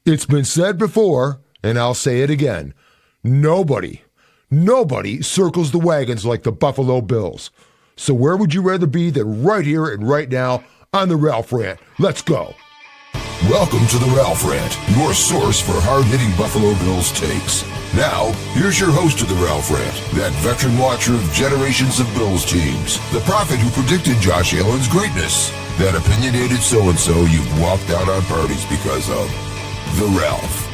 It's been said before, and I'll say it again. Nobody circles the wagons like the Buffalo Bills. So where would you rather be than right here and right now on the Ralph Rant? Let's go. Welcome to the Ralph Rant, your source for hard-hitting Buffalo Bills takes. Now, here's your host of the Ralph Rant, that veteran watcher of generations of Bills teams, the prophet who predicted Josh Allen's greatness, that opinionated so-and-so you've walked out on parties because of, the Ralph.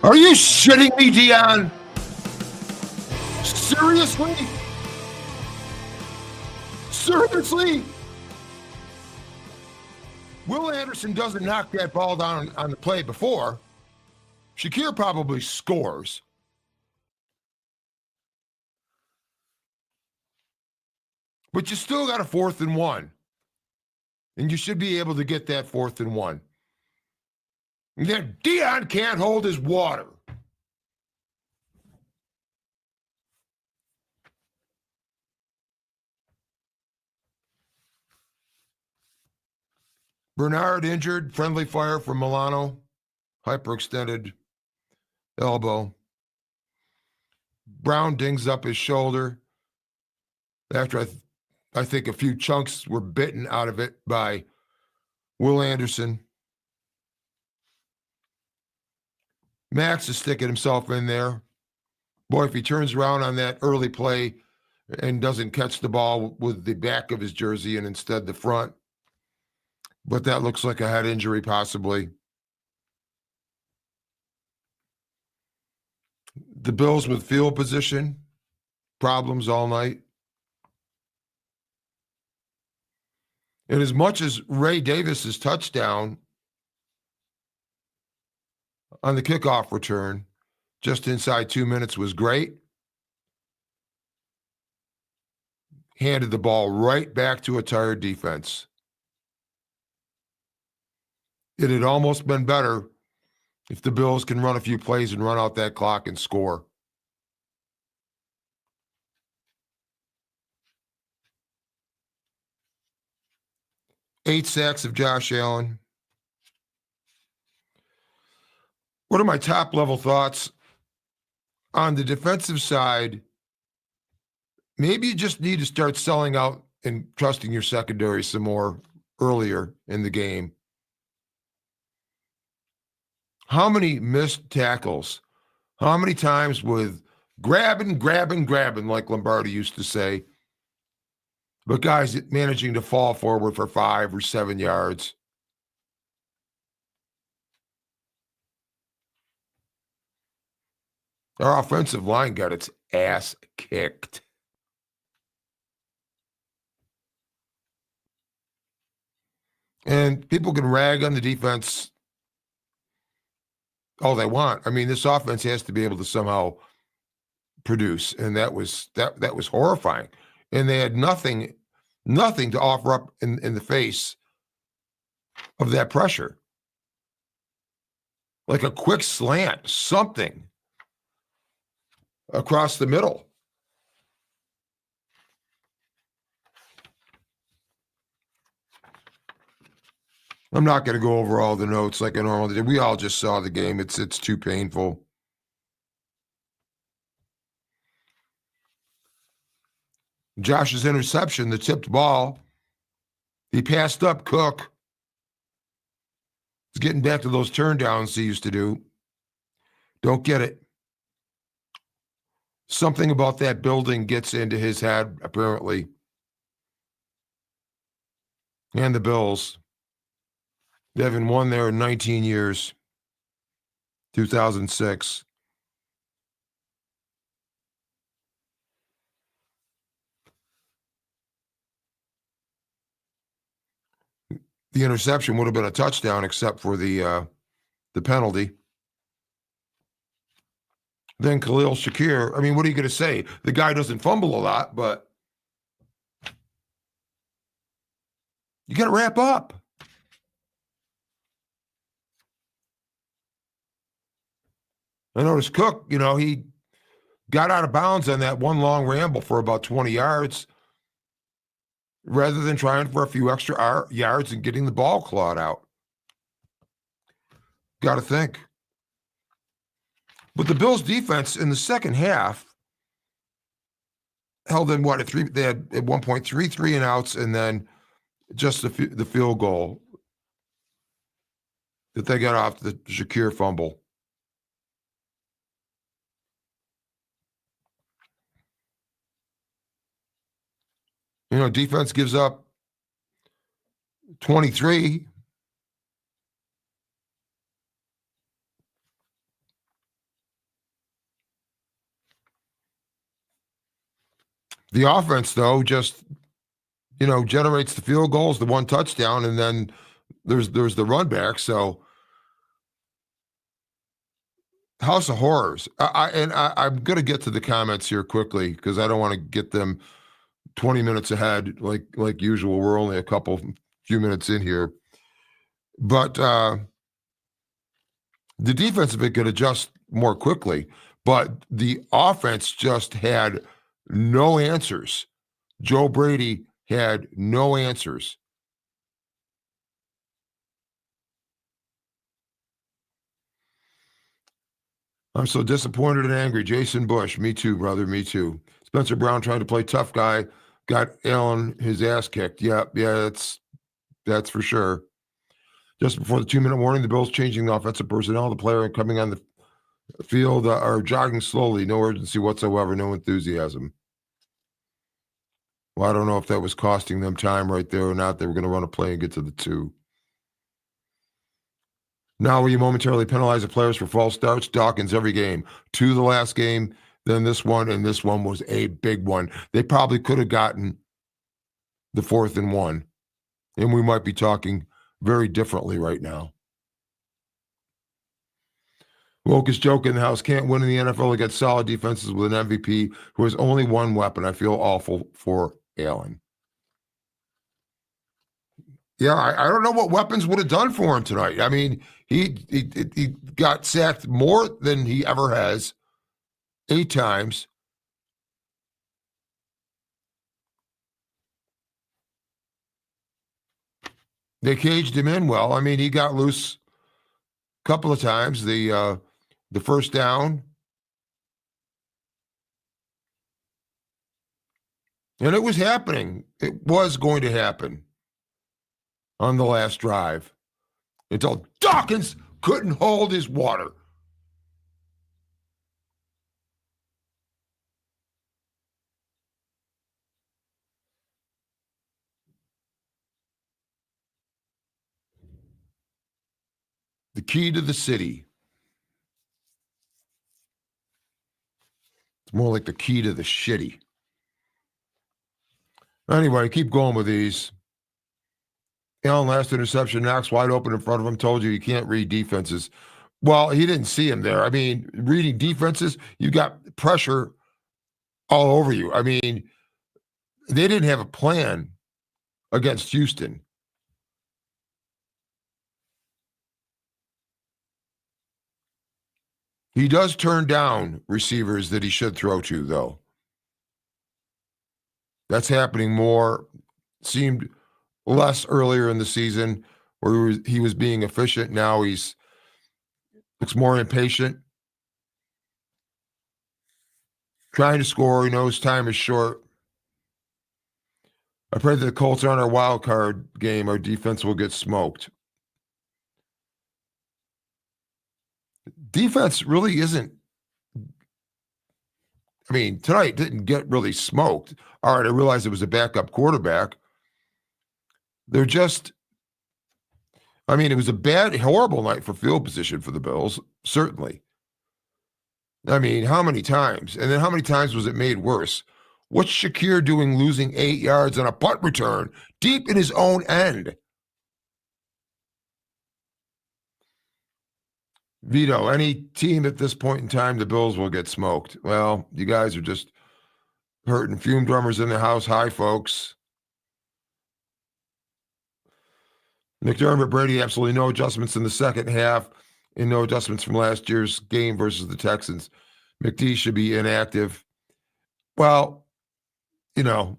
Are you shitting me, Dion? Seriously? Seriously? Will Anderson doesn't knock that ball down on the play before. Shakir probably scores. But you still got a 4th and 1. And you should be able to get that 4th and 1. And then Dion can't hold his water. Bernard injured, friendly fire from Milano, hyperextended elbow. Brown dings up his shoulder after I think a few chunks were bitten out of it by Will Anderson. Max is sticking himself in there. Boy, if he turns around on that early play and doesn't catch the ball with the back of his jersey and instead the front, but that looks like a head injury possibly. The Bills with field position, problems all night. And as much as Ray Davis's touchdown on the kickoff return, just inside 2 minutes, was great, handed the ball right back to a tired defense. It had almost been better if the Bills can run a few plays and run out that clock and score. Eight sacks of Josh Allen. What are my top-level thoughts? On the defensive side, maybe you just need to start selling out and trusting your secondary some more earlier in the game. How many missed tackles? How many times with grabbing, like Lombardi used to say, but guys managing to fall forward for 5 or 7 yards? Our offensive line got its ass kicked. And people can rag on the defense all they want. I mean, this offense has to be able to somehow produce, and that was horrifying. And they had nothing to offer up in the face of that pressure. Like a quick slant, something across the middle. I'm not going to go over all the notes like I normally did. We all just saw the game. It's too painful. Josh's interception, the tipped ball, he passed up Cook. He's getting back to those turndowns he used to do. Don't get it. Something about that building gets into his head, apparently. And the Bills. They haven't won there in 19 years. 2006. The interception would have been a touchdown except for the penalty. Then Khalil Shakir. I mean, what are you going to say? The guy doesn't fumble a lot, but you got to wrap up. I noticed Cook, he got out of bounds on that one long ramble for about 20 yards rather than trying for a few extra yards and getting the ball clawed out. Got to think. But the Bills' defense in the second half held in what? They had at one point 3 and outs, and then just the field goal that they got off the Shakir fumble. Defense gives up 23. The offense, though, just generates the field goals, the one touchdown, and then there's the run back. So House of Horrors. I'm going to get to the comments here quickly because I don't want to get them 20 minutes ahead like usual. We're only a few minutes in here. But the defensive bit could adjust more quickly, but the offense just had no answers. Joe Brady had no answers. I'm so disappointed and angry. Jason Bush, me too, brother, me too. Spencer Brown trying to play tough guy, got Allen his ass kicked. Yeah, that's for sure. Just before the 2-minute warning, the Bills changing the offensive personnel. The player coming on the field are jogging slowly. No urgency whatsoever, no enthusiasm. Well, I don't know if that was costing them time right there or not. They were going to run a play and get to the 2. Now will you momentarily penalize the players for false starts? Dawkins every game. 2 the last game, then this one, and this one was a big one. They probably could have gotten the 4th and 1, and we might be talking very differently right now. Woke is joking in the house. Can't win in the NFL against solid defenses with an MVP who has only one weapon. I feel awful for Allen. Yeah, I don't know what weapons would have done for him tonight. I mean, he got sacked more than he ever has, 8 times. They caged him in well. I mean, he got loose a couple of times. The first down. And it was happening. It was going to happen on the last drive until Dawkins couldn't hold his water. The key to the city. It's more like the key to the shitty. Anyway, keep going with these. Allen last interception, Knox wide open in front of him. Told you can't read defenses. Well, he didn't see him there. I mean, reading defenses, you got pressure all over you. I mean, they didn't have a plan against Houston. He does turn down receivers that he should throw to, though. That's happening more. Seemed less earlier in the season where he was being efficient. Now he's looks more impatient. Trying to score. He knows time is short. I pray that the Colts are on our wild card game. Our defense will get smoked. Defense really isn't. I mean, tonight didn't get really smoked. All right, I realized it was a backup quarterback. They're just, I mean, it was a bad, horrible night for field position for the Bills, certainly. I mean, how many times? And then how many times was it made worse? What's Shakir doing losing 8 yards on a punt return deep in his own end? Vito, any team at this point in time, the Bills will get smoked. Well, you guys are just hurting. Fume drummers in the house. Hi, folks. McDermott, Brady, absolutely no adjustments in the second half and no adjustments from last year's game versus the Texans. McD should be inactive. Well, I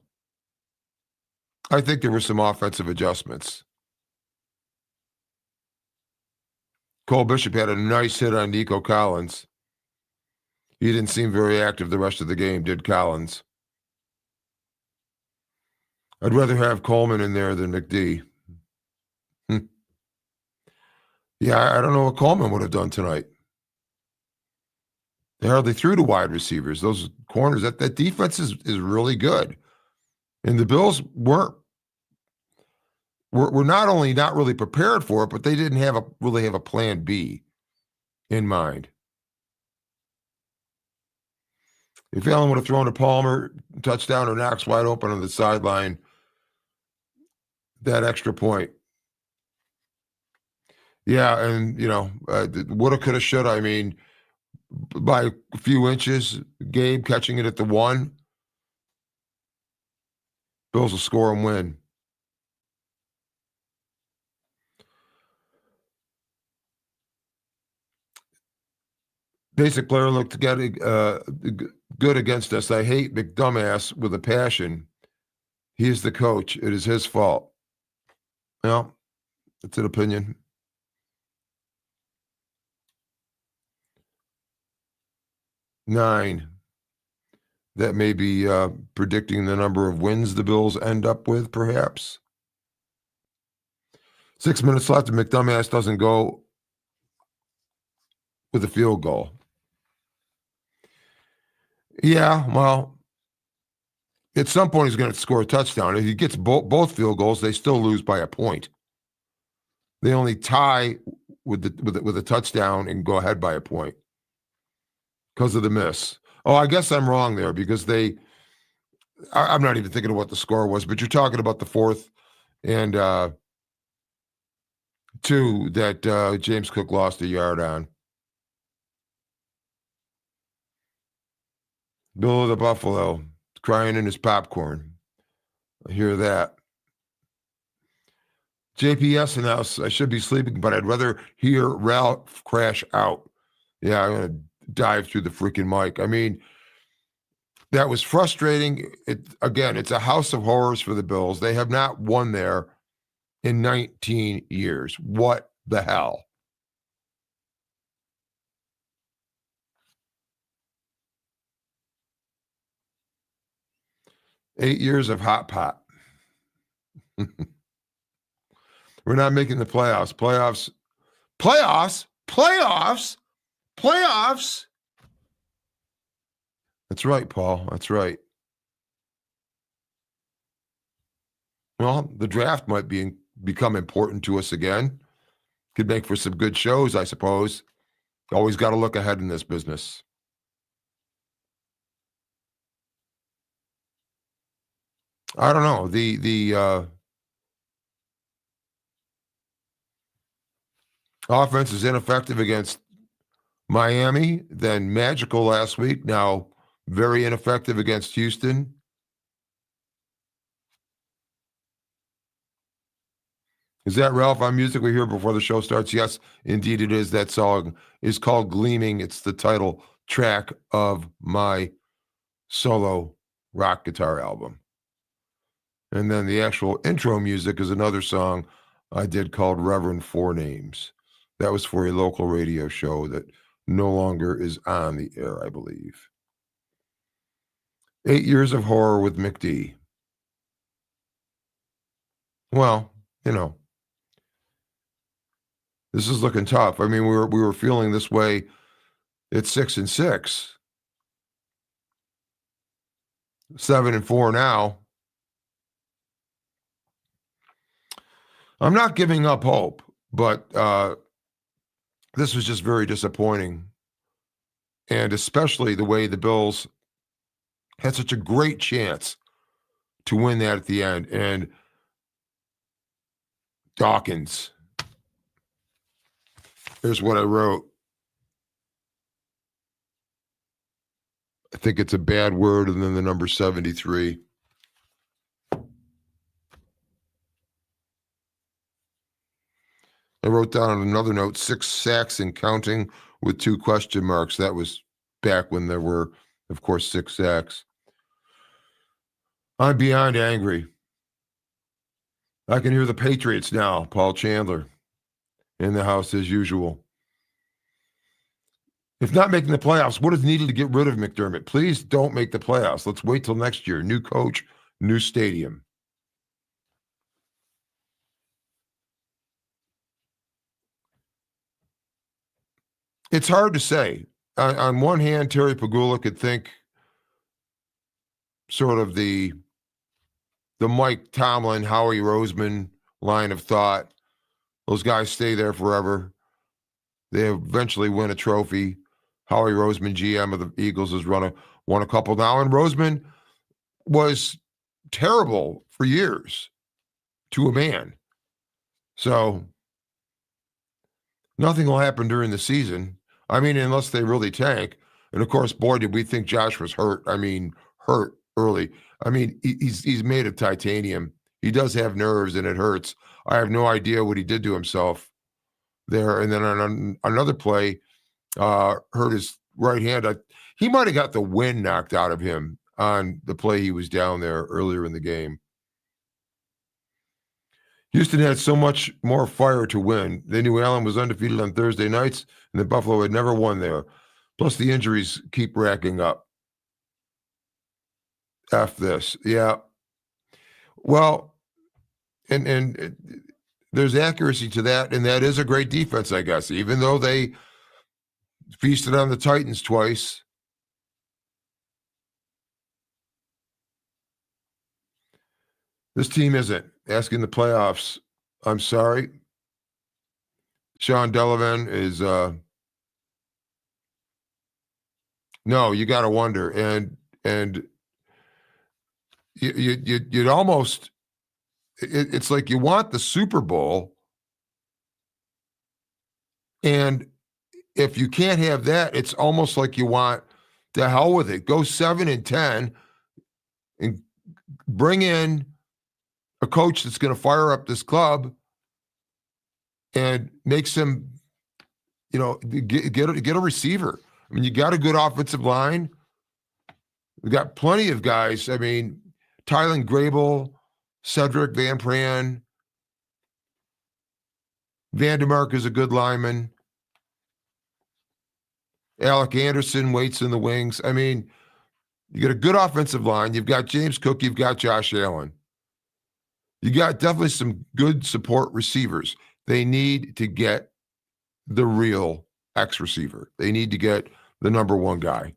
think there were some offensive adjustments. Cole Bishop had a nice hit on Nico Collins. He didn't seem very active the rest of the game, did Collins? I'd rather have Coleman in there than McD. Yeah, I don't know what Coleman would have done tonight. They hardly threw to wide receivers. Those corners, that defense is really good. And the Bills were not only not really prepared for it, but they didn't really have a plan B in mind. If Allen would have thrown to Palmer, touchdown, or Knox wide open on the sideline, that extra point. Yeah, and, woulda, coulda, shoulda. I mean, by a few inches, Gabe catching it at the 1. Bills will score and win. Basic player looked good against us. I hate McDumbass with a passion. He is the coach. It is his fault. Well, that's an opinion. Nine. That may be predicting the number of wins the Bills end up with, perhaps. 6 minutes left, and McDumbass doesn't go with a field goal. Yeah, well, at some point he's going to score a touchdown. If he gets both field goals, they still lose by a point. They only tie with a touchdown and go ahead by a point because of the miss. Oh, I guess I'm wrong there because I'm not even thinking of what the score was, but you're talking about the 4th and 2 that James Cook lost a yard on. Bill of the Buffalo crying in his popcorn. I hear that. JPS announced I should be sleeping, but I'd rather hear Ralph crash out. Yeah, I'm going to dive through the freaking mic. I mean, that was frustrating. It's a house of horrors for the Bills. They have not won there in 19 years. What the hell? Eight years of hot pot. We're not making the playoffs. Playoffs. That's right, Paul. That's right. Well, the draft might become important to us again. Could make for some good shows, I suppose. Always got to look ahead in this business. I don't know. The offense is ineffective against Miami, then magical last week. Now very ineffective against Houston. Is that Ralph on music we hear before the show starts? Yes, indeed it is. That song is called Gleaming. It's the title track of my solo rock guitar album. And then the actual intro music is another song I did called Reverend Four Names. That was for a local radio show that no longer is on the air, I believe. 8 years of horror with McD. Well, this is looking tough. I mean, we were feeling this way at 6-6. 7-4 now. I'm not giving up hope, but this was just very disappointing. And especially the way the Bills had such a great chance to win that at the end. And Dawkins. Here's what I wrote. I think it's a bad word, and then the number 73. I wrote down on another note, 6 sacks and counting with 2 question marks. That was back when there were, of course, 6 sacks. I'm beyond angry. I can hear the Patriots now, Paul Chandler, in the house as usual. If not making the playoffs, what is needed to get rid of McDermott? Please don't make the playoffs. Let's wait till next year. New coach, new stadium. It's hard to say. On one hand, Terry Pagula could think sort of the Mike Tomlin, Howie Roseman line of thought. Those guys stay there forever. They eventually win a trophy. Howie Roseman, GM of the Eagles, has won a couple now, and Roseman was terrible for years to a man. So nothing will happen during the season. I mean, unless they really tank. And of course, boy, did we think Josh was hurt. I mean, hurt early. I mean, he's made of titanium. He does have nerves, and it hurts. I have no idea what he did to himself there. And then on another play, hurt his right hand. He might have got the wind knocked out of him on the play he was down there earlier in the game. Houston had so much more fire to win. They knew Allen was undefeated on Thursday nights, and that Buffalo had never won there. Plus, the injuries keep racking up. F this. Yeah. Well, and there's accuracy to that, and that is a great defense, I guess, even though they feasted on the Titans twice. This team isn't asking the playoffs. I'm sorry. Sean Delavan is no, you got to wonder. And you'd almost it's like you want the Super Bowl, and if you can't have that, it's almost like you want the hell with it. Go 7-10 and bring in a coach that's going to fire up this club and make some, get a receiver. I mean, you got a good offensive line. We got plenty of guys. I mean, Tylen Grable, Cedric Van Pran, Vandermark is a good lineman. Alec Anderson waits in the wings. I mean, you got a good offensive line. You've got James Cook. You've got Josh Allen. You got definitely some good support receivers. They need to get the real X receiver. They need to get the number one guy.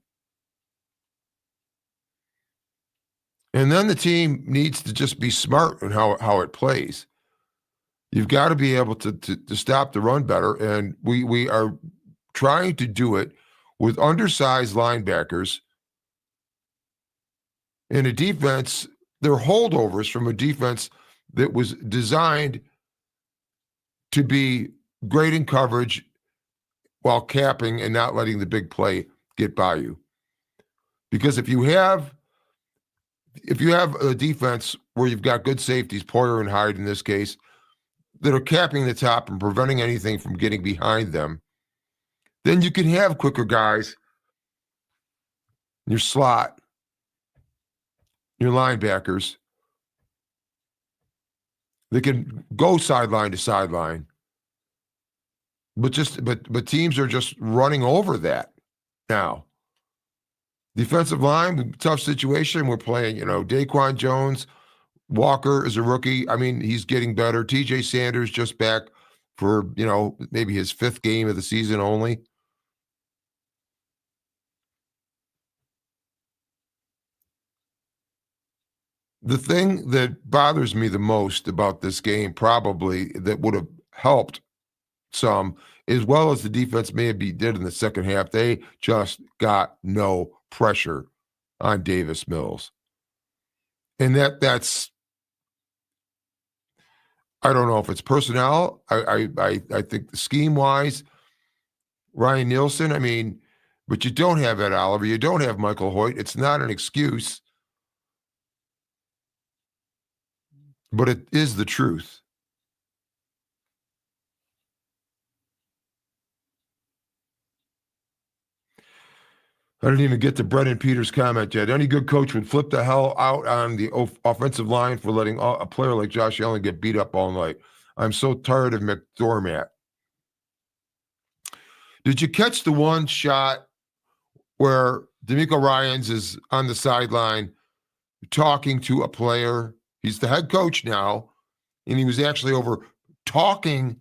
And then the team needs to just be smart in how it plays. You've got to be able to stop the run better, and we are trying to do it with undersized linebackers in a defense. They're holdovers from a defense that was designed to be great in coverage while capping and not letting the big play get by you. Because if you have a defense where you've got good safeties, Poyer and Hyde in this case, that are capping the top and preventing anything from getting behind them, then you can have quicker guys in your slot, your linebackers. They can go sideline to sideline. But teams are just running over that now. Defensive line, tough situation. We're playing, Daquan Jones. Walker is a rookie. I mean, he's getting better. TJ Sanders just back for, maybe his fifth game of the season only. The thing that bothers me the most about this game, probably that would have helped some, as well as the defense maybe did in the second half, they just got no pressure on Davis Mills. And that's I don't know if it's personnel. I think scheme-wise, Ryan Nielsen, I mean, but you don't have Ed Oliver, you don't have Michael Hoyt. It's not an excuse, but it is the truth. I didn't even get to Brendan Peters' comment yet. Any good coach would flip the hell out on the offensive line for letting a player like Josh Allen get beat up all night. I'm so tired of McDormand. Did you catch the one shot where D'Amico Ryans is on the sideline talking to a player? He's the head coach now, and he was actually over talking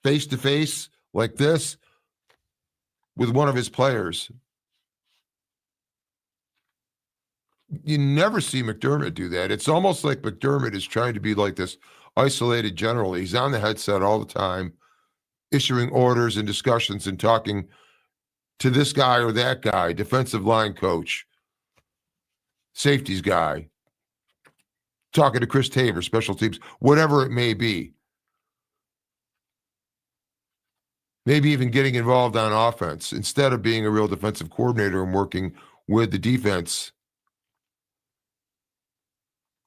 face to face like this with one of his players. You never see McDermott do that. It's almost like McDermott is trying to be like this isolated general. He's on the headset all the time, issuing orders and discussions and talking to this guy or that guy, defensive line coach, safeties guy, talking to Chris Tabor, special teams, whatever it may be. Maybe even getting involved on offense instead of being a real defensive coordinator and working with the defense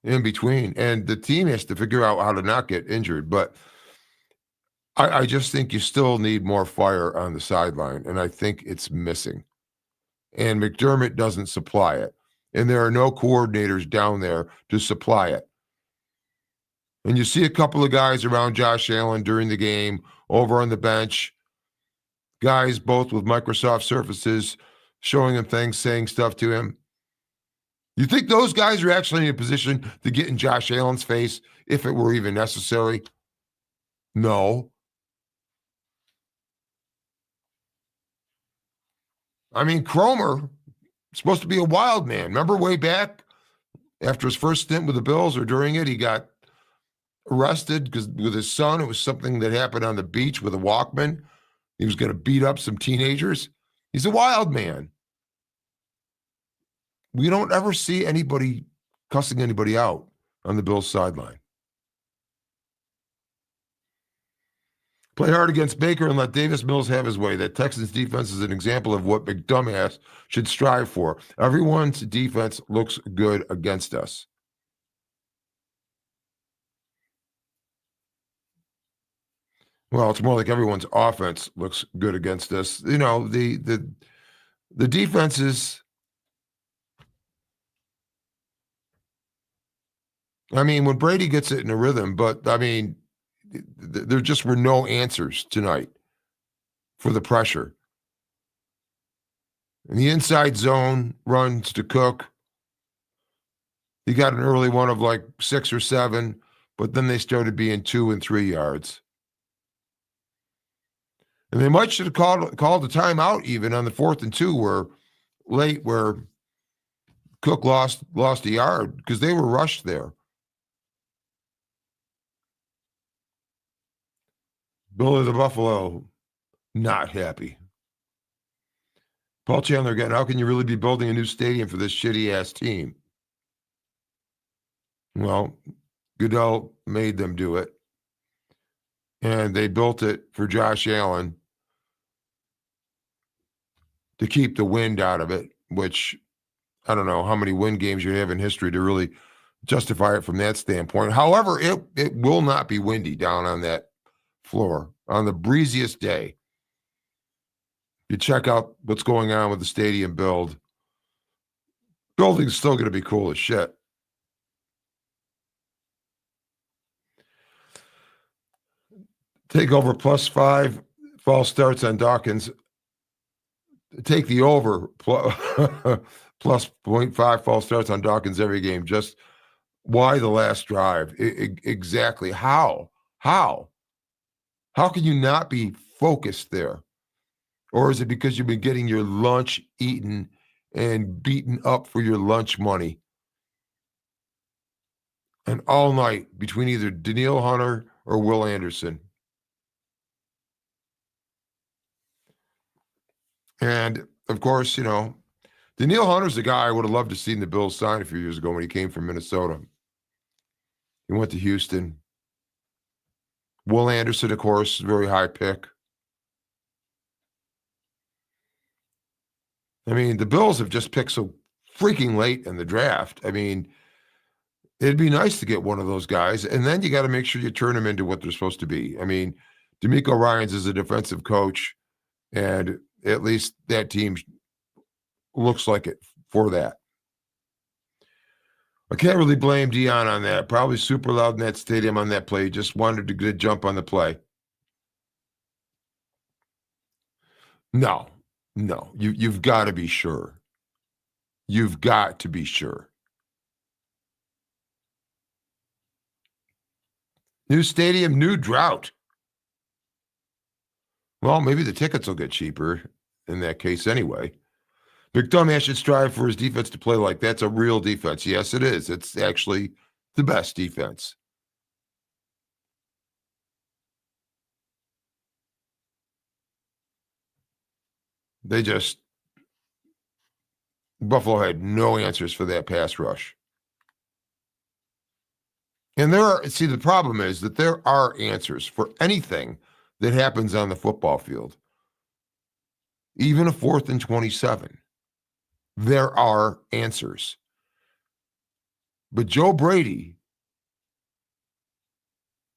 in between. And the team has to figure out how to not get injured. But I just think you still need more fire on the sideline, and I think it's missing. And McDermott doesn't supply it. And there are no coordinators down there to supply it. And you see a couple of guys around Josh Allen during the game, over on the bench, guys both with Microsoft Surfaces, showing him things, saying stuff to him. You think those guys are actually in a position to get in Josh Allen's face if it were even necessary? No. I mean, Cromer supposed to be a wild man. Remember way back after his first stint with the Bills, or during it, he got arrested because with his son, it was something that happened on the beach with a Walkman. He was going to beat up some teenagers. He's a wild man. We don't ever see anybody cussing anybody out on the Bills sideline. Play hard against Baker and let Davis Mills have his way. That Texans defense is an example of what McDumbass should strive for. Everyone's defense looks good against us. Well, it's more like everyone's offense looks good against us. You know, the defenses. I mean, when Brady gets it in a rhythm, but I mean, there just were no answers tonight for the pressure. And the inside zone runs to Cook. He got an early one of like 6 or 7, but then they started being 2 and 3 yards. And they might should have called the timeout even on the 4th and 2 where Cook lost a yard because they were rushed there. Billy the Buffalo, not happy. Paul Chandler again, how can you really be building a new stadium for this shitty-ass team? Well, Goodell made them do it. And they built it for Josh Allen to keep the wind out of it, which I don't know how many win games you have in history to really justify it from that standpoint. However, it will not be windy down on that floor on the breeziest day. You check out what's going on with the stadium build. Building's still going to be cool as shit. Take over +5 false starts on Dawkins. Take the over plus 0.5 false starts on Dawkins every game. Just why the last drive? Exactly. How? How can you not be focused there? Or is it because you've been getting your lunch eaten and beaten up for your lunch money? And all night between either Danielle Hunter or Will Anderson. And, of course, you know, Danielle Hunter's the guy I would have loved to see the Bills sign a few years ago when he came from Minnesota. He went to Houston. Will Anderson, of course, very high pick. I mean, the Bills have just picked so freaking late in the draft. I mean, it'd be nice to get one of those guys, and then you got to make sure you turn them into what they're supposed to be. I mean, D'Amico Ryans is a defensive coach, and at least that team looks like it for that. I can't really blame Dion on that. Probably super loud in that stadium on that play. Just wanted to get a jump on the play. No, no. You've got to be sure. You've got to be sure. New stadium, new drought. Well, maybe the tickets will get cheaper in that case anyway. McDermott should strive for his defense to play like that's a real defense. Yes, it is. It's actually the best defense. They just Buffalo had no answers for that pass rush. And the problem is that there are answers for anything that happens on the football field. Even a 4th and 27. There are answers. But Joe Brady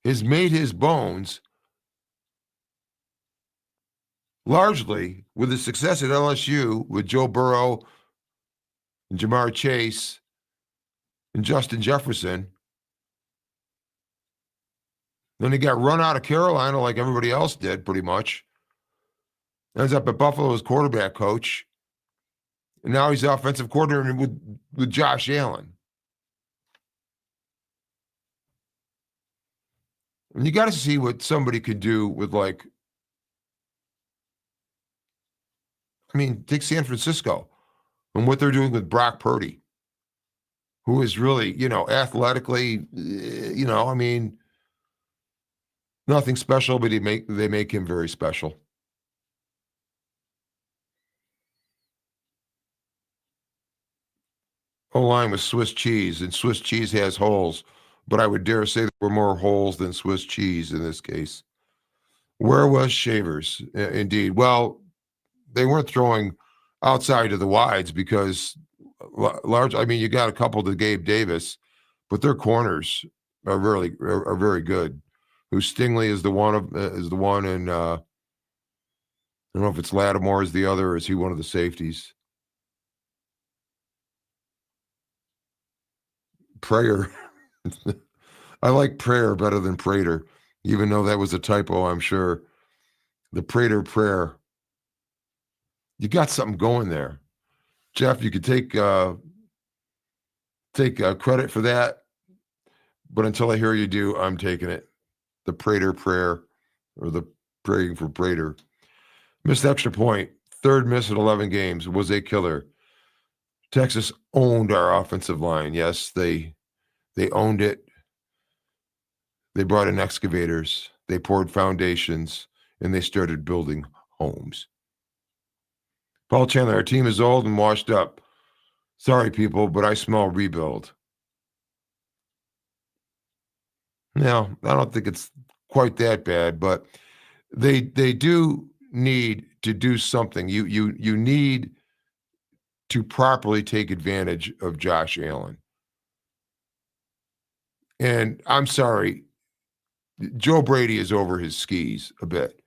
has made his bones largely with his success at LSU with Joe Burrow and Jamar Chase and Justin Jefferson. Then he got run out of Carolina like everybody else did, pretty much. Ends up at Buffalo as quarterback coach. And now he's the offensive coordinator with Josh Allen. And you got to see what somebody could do with, take San Francisco and what they're doing with Brock Purdy, who is really, athletically, nothing special, but they make him very special. O-line was Swiss cheese, and Swiss cheese has holes, but I would dare say there were more holes than Swiss cheese in this case. Where was Shavers? Indeed. Well, they weren't throwing outside of the wides because you got a couple to Gabe Davis, but their corners are very good. Who Stingley is the one, and I don't know if it's Lattimore is the other, or is he one of the safeties? Prayer. I like prayer better than Prater, even though that was a typo, I'm sure. The Prater prayer. You got something going there. Jeff, you could take credit for that, but until I hear you do, I'm taking it. The Prater prayer, or the praying for Prater. Missed extra point. Third miss in 11 games was a killer. Texas owned our offensive line. Yes, they owned it. They brought in excavators. They poured foundations, and they started building homes. Paul Chandler, our team is old and washed up. Sorry, people, but I smell rebuild. Now, I don't think it's quite that bad, but they do need to do something. You need to properly take advantage of Josh Allen. And I'm sorry, Joe Brady is over his skis a bit.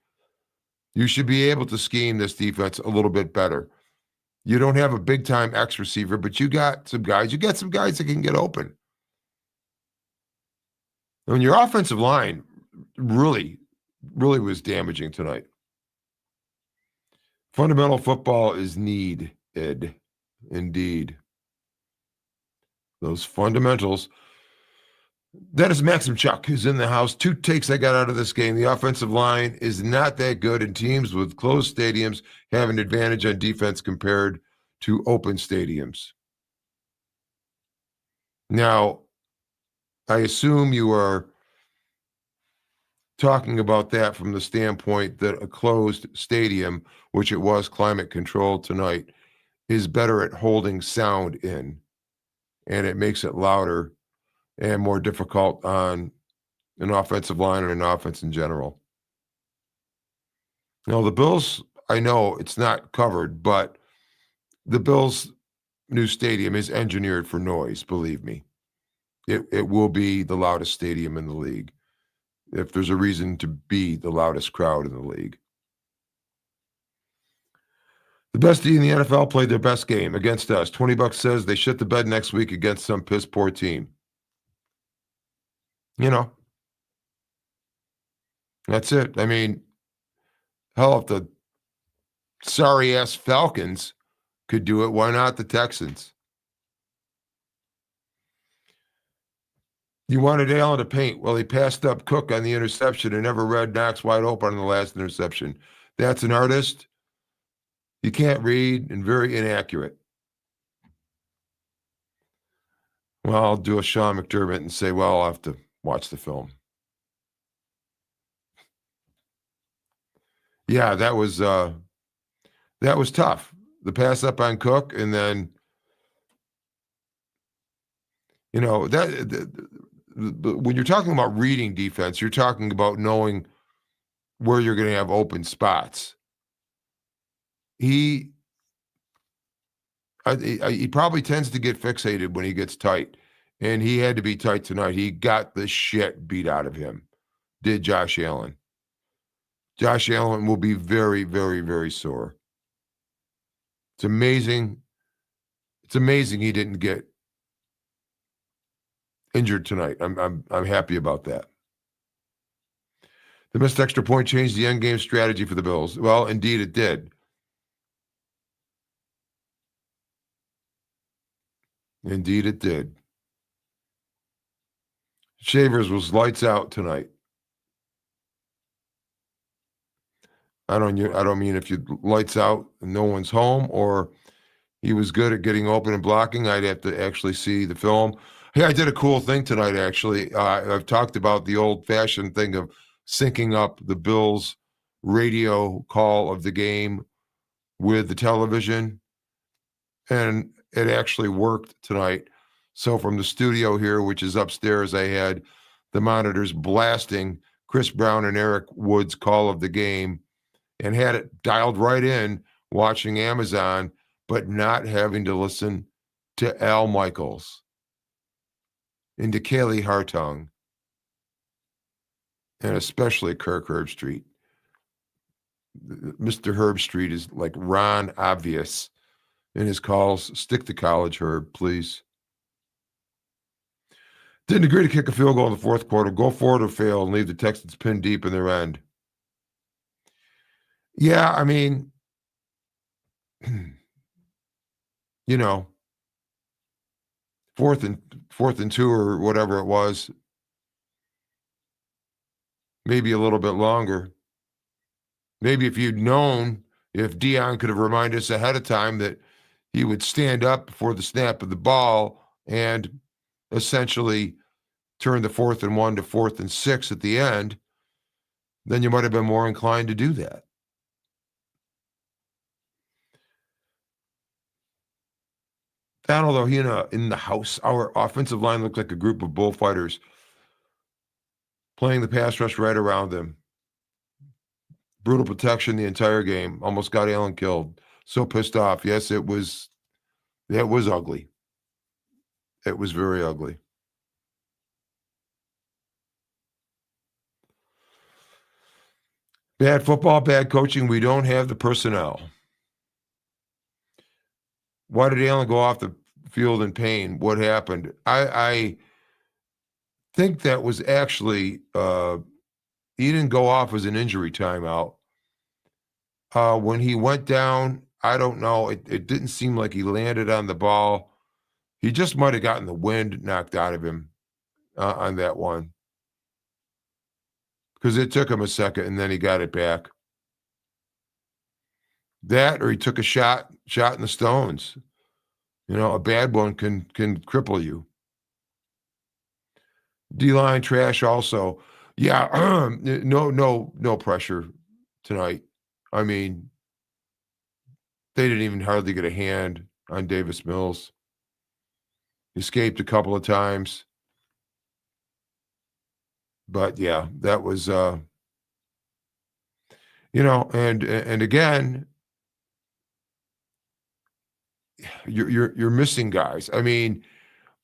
You should be able to scheme this defense a little bit better. You don't have a big-time X receiver, but you got some guys. You got some guys that can get open. And your offensive line really, really was damaging tonight. Fundamental football is needed, indeed. Those fundamentals. Dennis Maximchuk is in the house. 2 takes I got out of this game. The offensive line is not that good, and teams with closed stadiums have an advantage on defense compared to open stadiums. Now, I assume you are talking about that from the standpoint that a closed stadium, which it was climate controlled tonight, is better at holding sound in, and it makes it louder and more difficult on an offensive line and an offense in general. Now, the Bills, I know it's not covered, but the Bills' new stadium is engineered for noise, believe me. It will be the loudest stadium in the league, if there's a reason to be the loudest crowd in the league. The best team in the NFL played their best game against us. $20 says they shit the bed next week against some piss poor team. That's it. I mean, hell, if the sorry ass Falcons could do it. Why not the Texans? You wanted Allen to paint. Well, he passed up Cook on the interception and never read Knox wide open on the last interception. That's an artist. You can't read and very inaccurate. Well, I'll do a Sean McDermott and say, well, I'll have to watch the film. Yeah, that was tough. The pass up on Cook, and then when you're talking about reading defense, you're talking about knowing where you're going to have open spots. He probably tends to get fixated when he gets tight, and he had to be tight tonight. He got the shit beat out of him, did Josh Allen. Josh Allen will be very, very, very sore. It's amazing. It's amazing he didn't get injured tonight. I'm happy about that. The missed extra point changed the end game strategy for the Bills. Well, indeed it did. Indeed it did. Shavers was lights out tonight. I don't mean if you lights out and no one's home, or he was good at getting open and blocking. I'd have to actually see the film. Hey, I did a cool thing tonight, actually. I've talked about the old-fashioned thing of syncing up the Bills radio call of the game with the television, and it actually worked tonight. So from the studio here, which is upstairs, I had the monitors blasting Chris Brown and Eric Wood's call of the game and had it dialed right in, watching Amazon, but not having to listen to Al Michaels and to Kaylee Hartung, and especially Kirk Herbstreit. Mr. Herbstreit is like Ron Obvious in his calls. Stick to college, Herb, please. Didn't agree to kick a field goal in the fourth quarter. Go for it or fail and leave the Texans pinned deep in their end. Yeah, I mean, fourth and 2 or whatever it was, maybe a little bit longer. Maybe if you'd known, if Dion could have reminded us ahead of time that he would stand up before the snap of the ball and essentially turn the 4th and 1 to 4th and 6 at the end, then you might have been more inclined to do that. Donald, though, in the house, our offensive line looked like a group of bullfighters playing the pass rush right around them. Brutal protection the entire game. Almost got Allen killed. So pissed off. Yes, it was ugly. It was very ugly. Bad football, bad coaching. We don't have the personnel. Why did Allen go off the field in pain? What happened? I think that was actually he didn't go off as an injury timeout. When he went down, I don't know. It didn't seem like he landed on the ball. He just might have gotten the wind knocked out of him on that one, because it took him a second and then he got it back. That, or he took a shot in the stones. A bad one can cripple you. D-line trash also. Yeah, no pressure tonight. I mean, they didn't even hardly get a hand on Davis Mills. Escaped a couple of times. But yeah, that was and again, you're missing guys. I mean,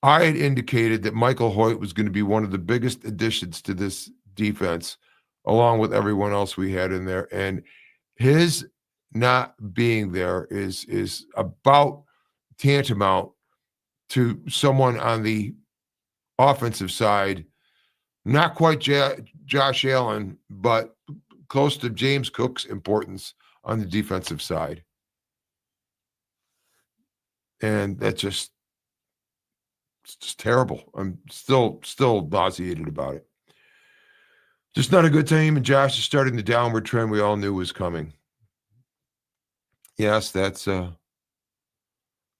I had indicated that Michael Hoyt was going to be one of the biggest additions to this defense, along with everyone else we had in there. And his not being there is about tantamount to someone on the offensive side, not quite Josh Allen, but close to James Cook's importance on the defensive side. And that's just, it's just terrible. I'm still nauseated about it. Just not a good team, and Josh is starting the downward trend we all knew was coming. Yes, that's I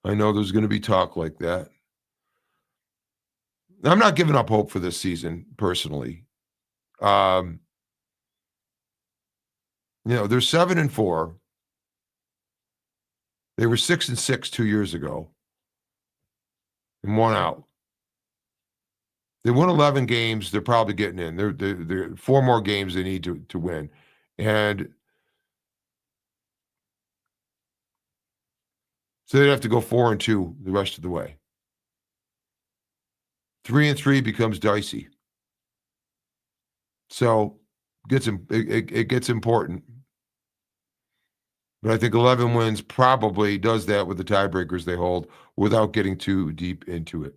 know there's going to be talk like that. I'm not giving up hope for this season, personally. They're 7-4. They were 6-6 2 years ago, and 1 out. They won 11 games. They're probably getting in. They're 4 more games they need to win, and so they'd have to go 4-2 the rest of the way. 3-3 becomes dicey. So it gets important. But I think 11 wins probably does that with the tiebreakers they hold without getting too deep into it.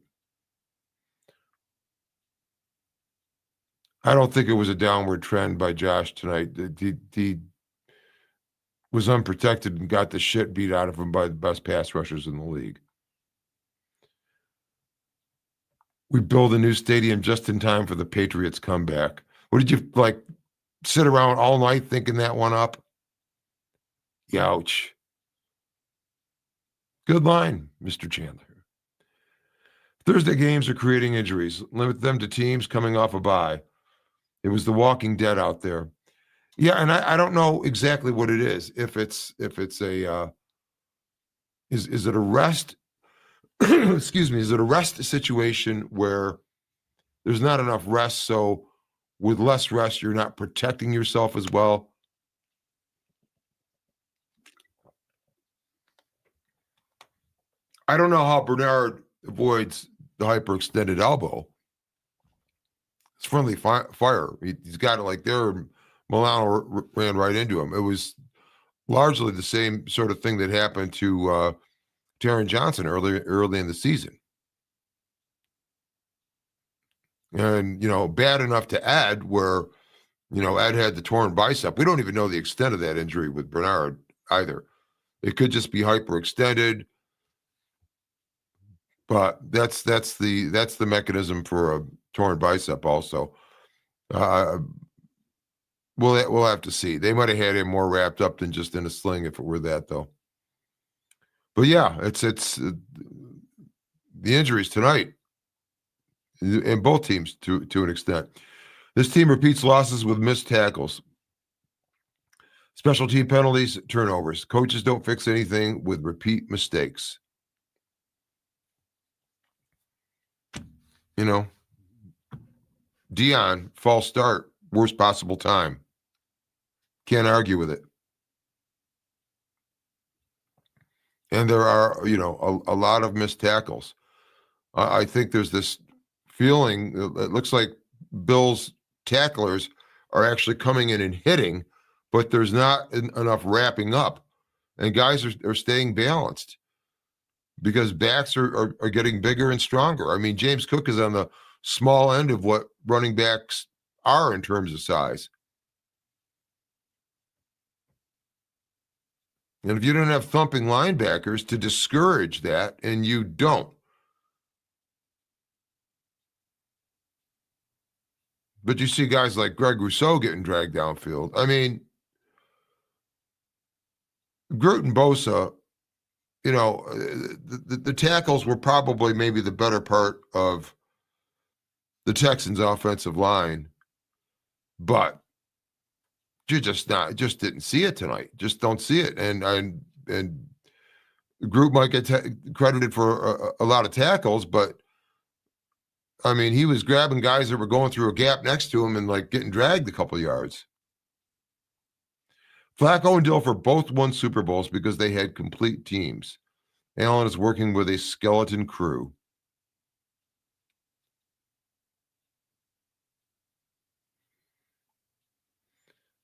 I don't think it was a downward trend by Josh tonight. He was unprotected and got the shit beat out of him by the best pass rushers in the league. We build a new stadium just in time for the Patriots comeback. What did you, sit around all night thinking that one up? Youch. Good line, Mr. Chandler. Thursday games are creating injuries. Limit them to teams coming off a bye. It was the Walking Dead out there. Yeah, and I don't know exactly what it is. If it's a is it a rest? Excuse me. Is it a rest situation where there's not enough rest? So with less rest, you're not protecting yourself as well. I don't know how Bernard avoids the hyperextended elbow. It's friendly fire. He's got it like there. Milano ran right into him. It was largely the same sort of thing that happened to Taron Johnson early in the season. And, bad enough to Ed where, Ed had the torn bicep. We don't even know the extent of that injury with Bernard either. It could just be hyperextended. But that's the mechanism for a torn bicep also. We'll have to see. They might have had him more wrapped up than just in a sling if it were that, though. But yeah, it's the injuries tonight in both teams to an extent. This team repeats losses with missed tackles, special team penalties, turnovers. Coaches don't fix anything with repeat mistakes. Dion, false start, worst possible time. Can't argue with it. And there are, a lot of missed tackles. I think there's this feeling, it looks like Bills tacklers are actually coming in and hitting, but there's not enough wrapping up. And guys are staying balanced because backs are getting bigger and stronger. I mean, James Cook is on the small end of what running backs are in terms of size. And if you don't have thumping linebackers to discourage that, and you don't. But you see guys like Greg Rousseau getting dragged downfield. I mean, Groot and Bosa, the tackles were probably maybe the better part of the Texans' offensive line. But you just didn't see it tonight. Just don't see it. And Groot might get credited for a lot of tackles, but I mean, he was grabbing guys that were going through a gap next to him and getting dragged a couple yards. Flacco and Dilfer both won Super Bowls because they had complete teams. Allen is working with a skeleton crew.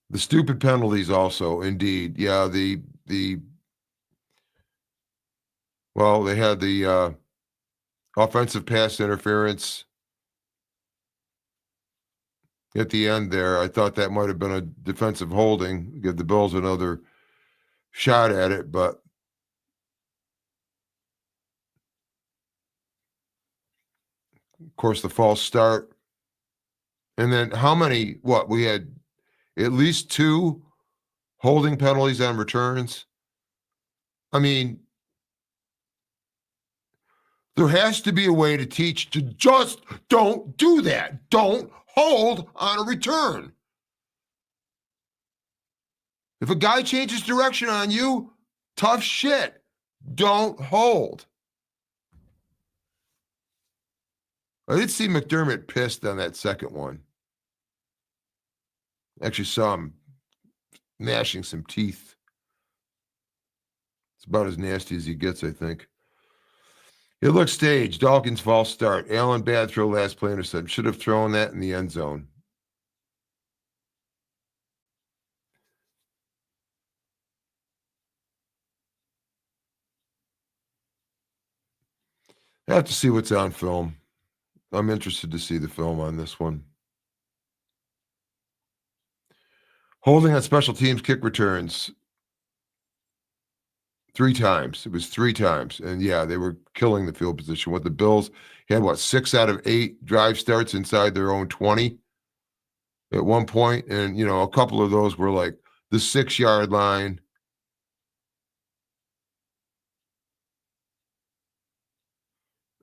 The stupid penalties also, indeed. Yeah, they had the offensive pass interference at the end there. I thought that might have been a defensive holding, give the Bills another shot at it, but of course the false start. And then we had at least 2 holding penalties on returns. I mean, there has to be a way to teach to just don't do that. Don't hold on a return. If a guy changes direction on you, tough shit. Don't hold. I did see McDermott pissed on that second one. Actually saw him gnashing some teeth. It's about as nasty as he gets, I think. It looks staged. Dawkins false start. Allen bad throw last play interception. Should have thrown that in the end zone. I have to see what's on film. I'm interested to see the film on this one. Holding on special teams kick returns 3 times. It was 3 times. And yeah, they were killing the field position. What the Bills had, 6 out of 8 drive starts inside their own 20 at one point. And, a couple of those were like the 6-yard line.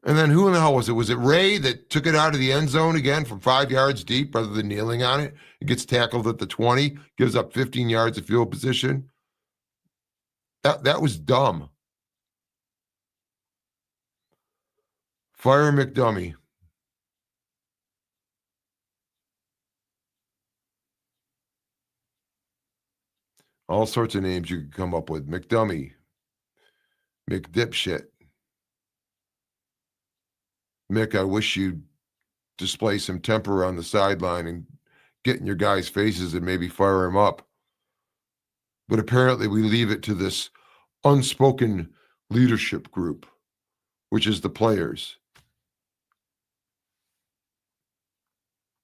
And then who in the hell was it? Was it Ray that took it out of the end zone again from 5 yards deep rather than kneeling on it? It gets tackled at the 20, gives up 15 yards of field position. That was dumb. Fire McDummy. All sorts of names you could come up with. McDummy. McDipshit. Mick, I wish you'd display some temper on the sideline and get in your guys' faces and maybe fire them up. But apparently we leave it to this unspoken leadership group, which is the players.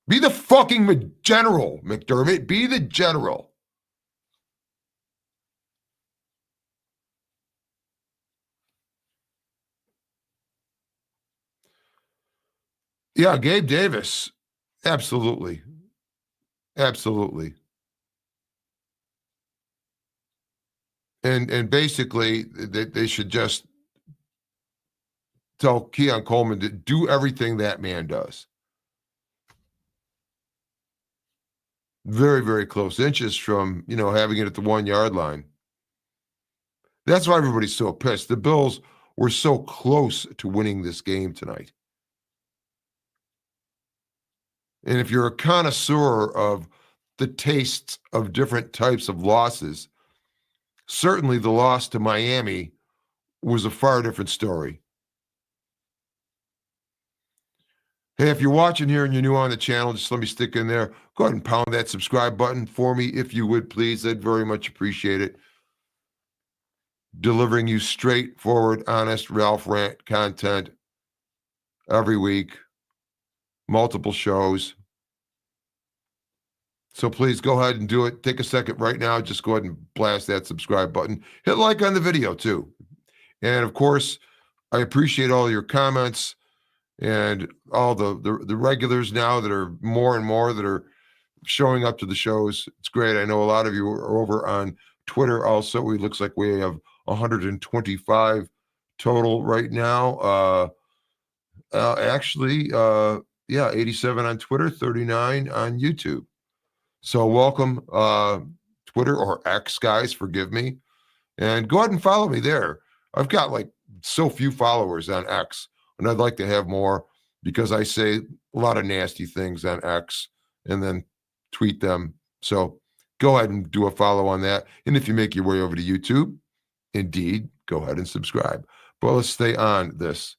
Be the fucking general, McDermott. Be the general. Yeah, Gabe Davis. Absolutely. Absolutely. And basically, they should just tell Keon Coleman to do everything that man does. Very, very close. Inches from, having it at the 1-yard line. That's why everybody's so pissed. The Bills were so close to winning this game tonight. And if you're a connoisseur of the tastes of different types of losses, certainly the loss to Miami was a far different story. Hey, if you're watching here and you're new on the channel, just let me stick in there. Go ahead and pound that subscribe button for me if you would, please. I'd very much appreciate it. Delivering you straightforward, honest Ralph Rant content every week. Multiple shows. So please go ahead and do it. Take a second right now. Just go ahead and blast that subscribe button. Hit like on the video too. And of course, I appreciate all your comments and all the regulars now that are more and more that are showing up to the shows. It's great. I know a lot of you are over on Twitter also. It looks like we have 125 total right now. Actually, 87 on Twitter, 39 on YouTube. So welcome, Twitter or X, guys, forgive me. And go ahead and follow me there. I've got like so few followers on X, and I'd like to have more because I say a lot of nasty things on X and then tweet them. So go ahead and do a follow on that. And if you make your way over to YouTube, indeed, go ahead and subscribe. But let's stay on this.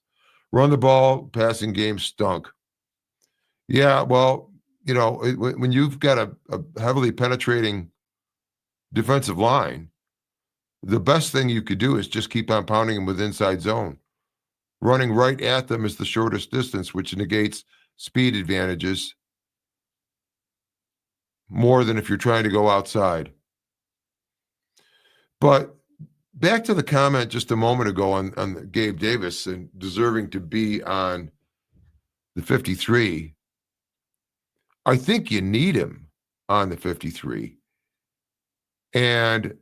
Run the ball, passing game stunk. Yeah, well, when you've got a heavily penetrating defensive line, the best thing you could do is just keep on pounding them with inside zone. Running right at them is the shortest distance, which negates speed advantages more than if you're trying to go outside. But back to the comment just a moment ago on Gabe Davis and deserving to be on the 53. I think you need him on the 53. And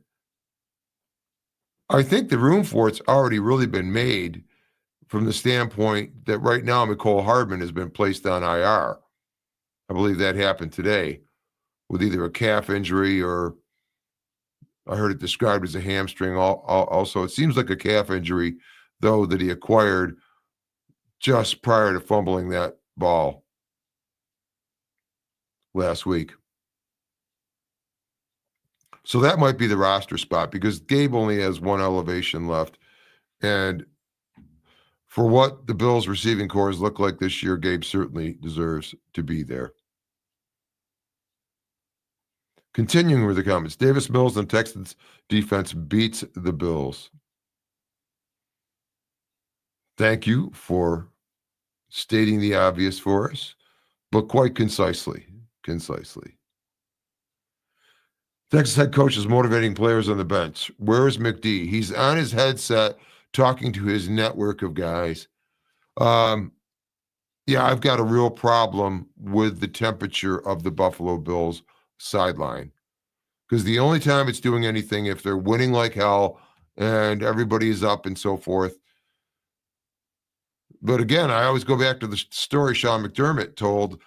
I think the room for it's already really been made from the standpoint that right now Mecole Hardman has been placed on IR. I believe that happened today with either a calf injury or I heard it described as a hamstring. Also, it seems like a calf injury, though, that he acquired just prior to fumbling that ball last week. So that might be the roster spot because Gabe only has one elevation left. And for what the Bills receiving cores look like this year, Gabe certainly deserves to be there. Continuing with the comments, Davis Mills and Texans defense beats the Bills. Thank you for stating the obvious for us, but quite concisely. Texas head coach is motivating players on the bench. Where's McD? He's on his headset talking to his network of guys. Yeah, I've got a real problem with the temperature of the Buffalo Bills sideline because the only time it's doing anything if they're winning like hell and everybody is up and so forth. But again, I always go back to the story Sean McDermott told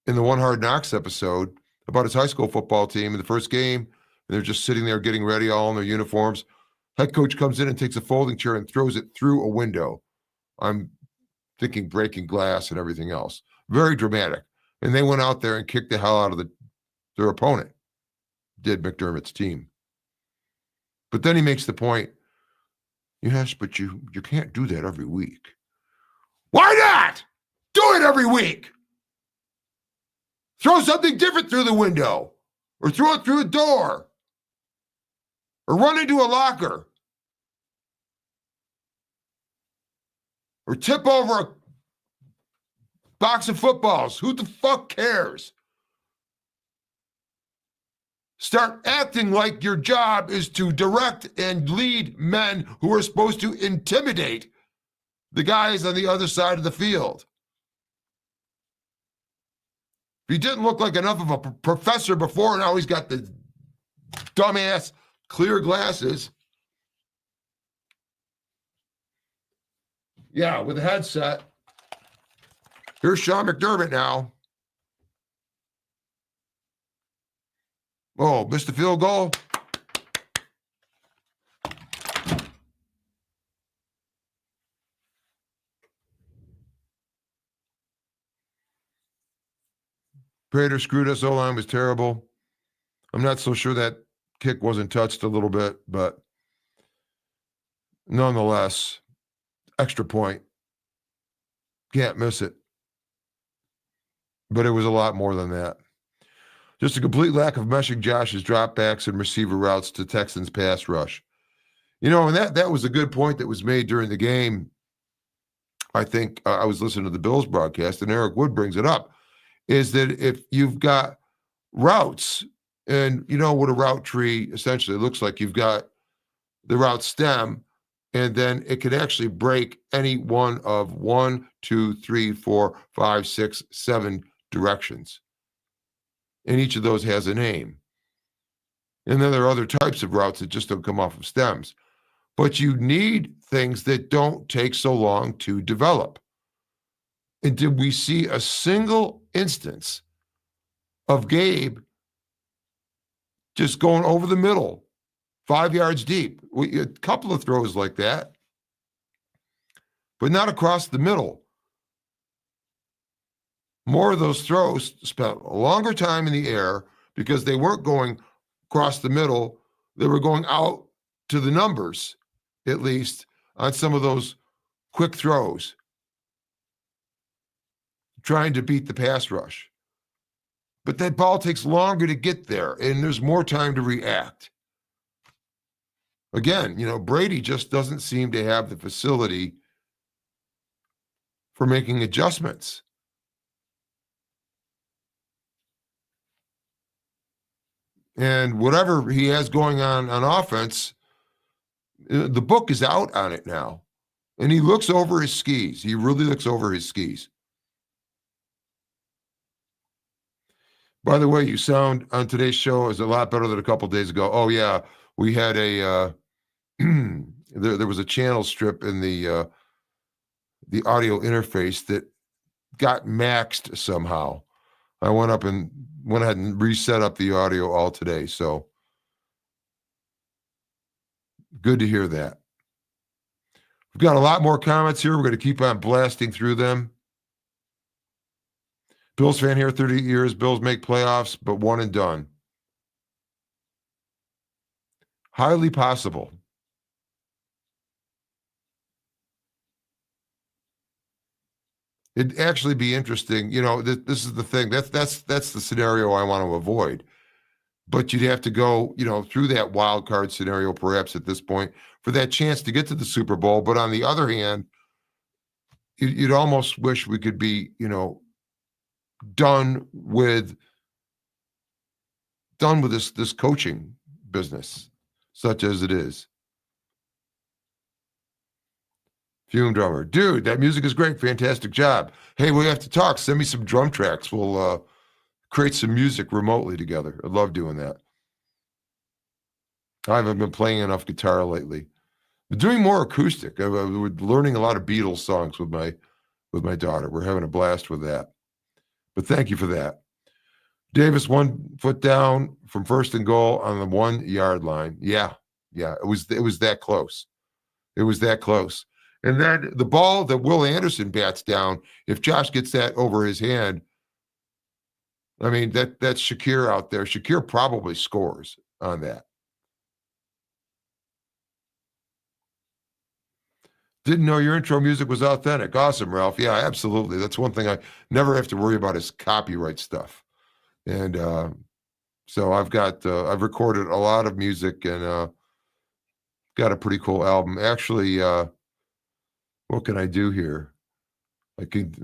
in the One Hard Knocks episode about his high school football team in the first game. And they're just sitting there getting ready, all in their uniforms. Head coach comes in and takes a folding chair and throws it through a window. I'm thinking breaking glass and everything else. Very dramatic. And they went out there and kicked the hell out of their opponent, did McDermott's team. But then he makes the point, yes, but you can't do that every week. Why not? Do it every week. Throw something different through the window or throw it through a door or run into a locker or tip over a box of footballs. Who the fuck cares? Start acting like your job is to direct and lead men who are supposed to intimidate the guys on the other side of the field. He didn't look like enough of a professor before. Now he's got the dumbass clear glasses. Yeah, with a headset. Here's Sean McDermott now. Oh, missed the field goal. Prater screwed us. O-line was terrible. I'm not so sure that kick wasn't touched a little bit, but nonetheless, extra point. Can't miss it. But it was a lot more than that. Just a complete lack of meshing Josh's dropbacks and receiver routes to Texans pass rush. You know, and that was a good point that was made during the game. I think I was listening to the Bills broadcast, and Eric Wood brings it up, is that if you've got routes, and you know what a route tree essentially looks like, you've got the route stem, and then it could actually break any one of 1, 2, 3, 4, 5, 6, 7 directions. And each of those has a name. And then there are other types of routes that just don't come off of stems. But you need things that don't take so long to develop. And did we see a single instance of Gabe just going over the middle, 5 yards deep? A couple of throws like that, but not across the middle. More of those throws spent a longer time in the air because they weren't going across the middle. They were going out to the numbers, at least, on some of those quick throws, trying to beat the pass rush. But that ball takes longer to get there, and there's more time to react. Again, you know, Brady just doesn't seem to have the facility for making adjustments. And whatever he has going on offense, The book is out on it now. And he looks over his skis. He really looks over his skis. By the way, you sound on today's show is a lot better than a couple days ago. Oh, yeah. We had a there was a channel strip in the audio interface that got maxed somehow. I went ahead and reset up the audio all today. So good to hear that. We've got a lot more comments here. We're going to keep on blasting through them. Bills fan here, 30 years. Bills make playoffs, but one and done. Highly possible. It'd actually be interesting. You know, this is the thing. That's the scenario I want to avoid. But you'd have to go, through that wild card scenario, perhaps at this point, for that chance to get to the Super Bowl. But on the other hand, you'd almost wish we could be, done with this coaching business, such as it is. Fume drummer, dude, that music is great. Fantastic job. Hey, we have to talk. Send me some drum tracks. We'll create some music remotely together. I love doing that. I haven't been playing enough guitar lately. I'm doing more acoustic. We're learning a lot of Beatles songs with my daughter. We're having a blast with that. But thank you for that. Davis, 1 foot down from first and goal on the 1 yard line. Yeah. It was that close. It was that close. And then the ball that Will Anderson bats down, if Josh gets that over his hand, I mean, that's Shakir out there. Shakir probably scores on that. Didn't know your intro music was authentic. Awesome, Ralph. Yeah, absolutely. That's one thing I never have to worry about is copyright stuff. And so I've recorded a lot of music and got a pretty cool album. Actually, what can I do here? I could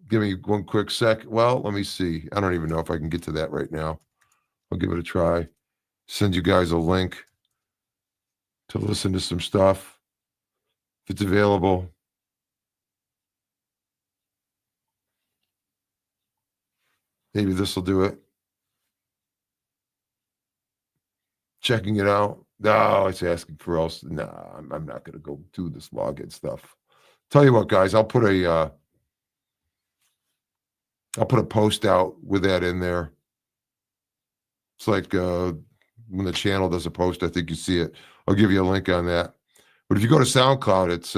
give me one quick sec. Well, let me see. I don't even know if I can get to that right now. I'll give it a try. Send you guys a link to listen to some stuff if it's available. Maybe this will do it. Checking it out. No, it's asking for else. No, I'm not going to go do this login stuff. Tell you what, guys, I'll put a post out with that in there. It's like when the channel does a post, I think you see it. I'll give you a link on that. But if you go to SoundCloud, it's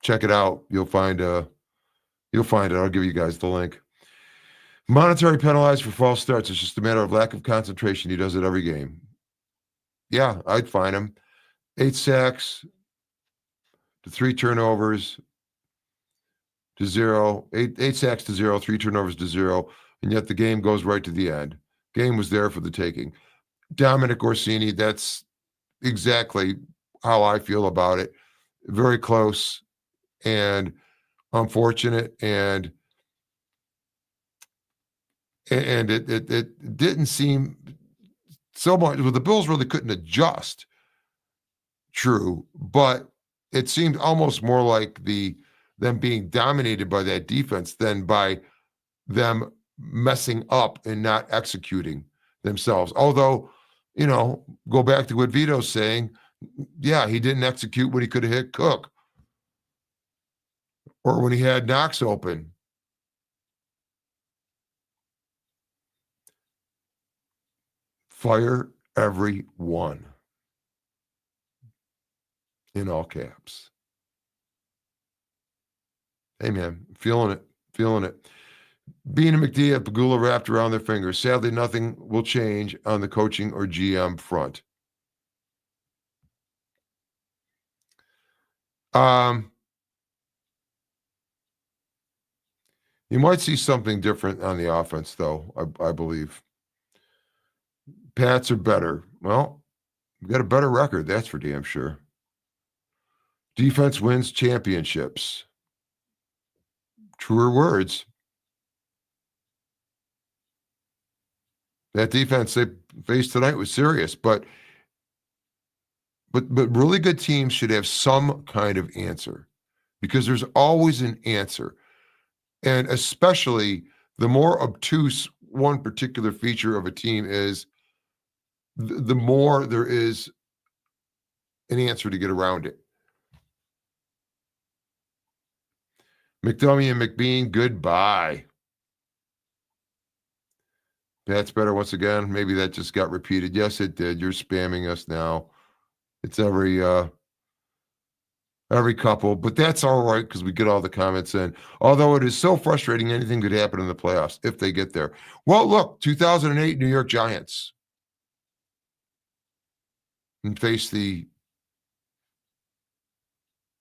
check it out. You'll find it. I'll give you guys the link. Monetary penalized for false starts. It's just a matter of lack of concentration. He does it every game. Yeah, I'd fine him. 8 sacks to 3 turnovers to 0. 8 sacks to 0, 3 turnovers to 0. And yet the game goes right to the end. Game was there for the taking. Dominic Orsini, that's exactly how I feel about it. Very close and unfortunate, and it didn't seem so much. Well, the Bills really couldn't adjust. True, but it seemed almost more like them being dominated by that defense than by them messing up and not executing themselves. Although, go back to what Vito's saying. Yeah, he didn't execute when he could have hit Cook or when he had Knox open. Fire everyone. In all caps. Hey, man, feeling it. Bean and McD have Pagula wrapped around their fingers. Sadly, nothing will change on the coaching or GM front. You might see something different on the offense, though, I believe. Pats are better. Well, we've got a better record, that's for damn sure. Defense wins championships. Truer words. That defense they faced tonight was serious, but But really good teams should have some kind of answer, because there's always an answer. And especially the more obtuse one particular feature of a team is, the more there is an answer to get around it. McDummy and McBean, goodbye. That's better once again. Maybe that just got repeated. Yes, it did. You're spamming us now. It's every couple, but that's all right because we get all the comments in. Although it is so frustrating, anything could happen in the playoffs if they get there. Well, look, 2008 New York Giants and face the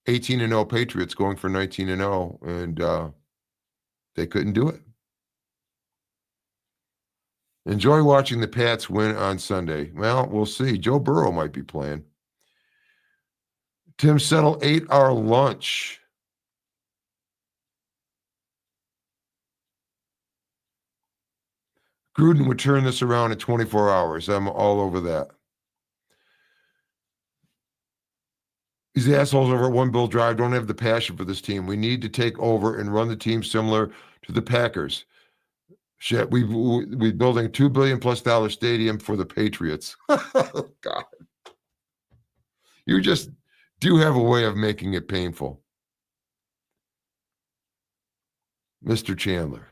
18-0 Patriots going for 19-0, and they couldn't do it. Enjoy watching the Pats win on Sunday. Well, we'll see. Joe Burrow might be playing. Tim Settle ate our lunch. Gruden would turn this around in 24 hours. I'm all over that. These assholes over at One Bill Drive don't have the passion for this team. We need to take over and run the team similar to the Packers. Shit, we're building a $2 billion plus stadium for the Patriots. God. You just do have a way of making it painful. Mr. Chandler.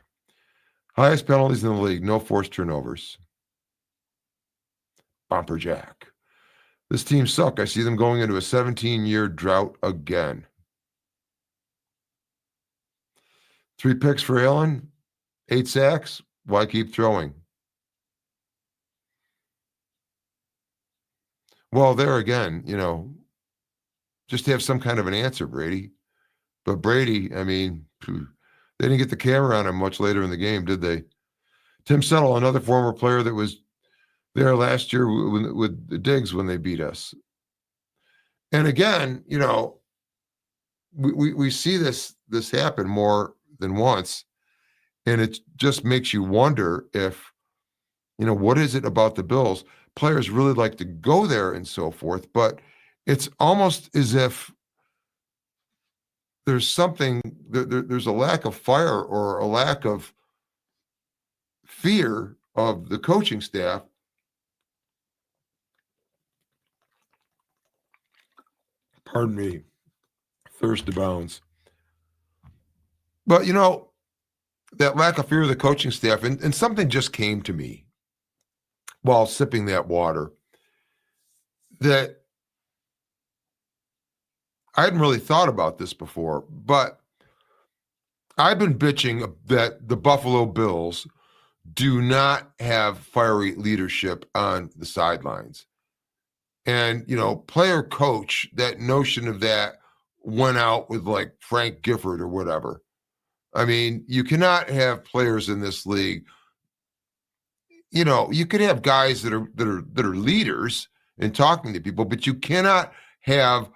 Highest penalties in the league, no forced turnovers. Bumper Jack. This team suck. I see them going into a 17-year drought again. 3 picks for Allen, 8 sacks. Why keep throwing? Well, there again, just have some kind of an answer, Brady. But Brady, I mean, they didn't get the camera on him much later in the game, did they? Tim Settle, another former player that was there last year with the Diggs when they beat us. And again, we see this happen more than once, and it just makes you wonder if, what is it about the Bills? Players really like to go there and so forth, but it's almost as if there's something, there's a lack of fire or a lack of fear of the coaching staff. Pardon me, thirst abounds. But, that lack of fear of the coaching staff, and something just came to me while sipping that water that I hadn't really thought about this before, but I've been bitching that the Buffalo Bills do not have fiery leadership on the sidelines. And, player coach, that notion of that went out with like Frank Gifford or whatever. I mean, you cannot have players in this league. You could have guys that are leaders and talking to people, but you cannot have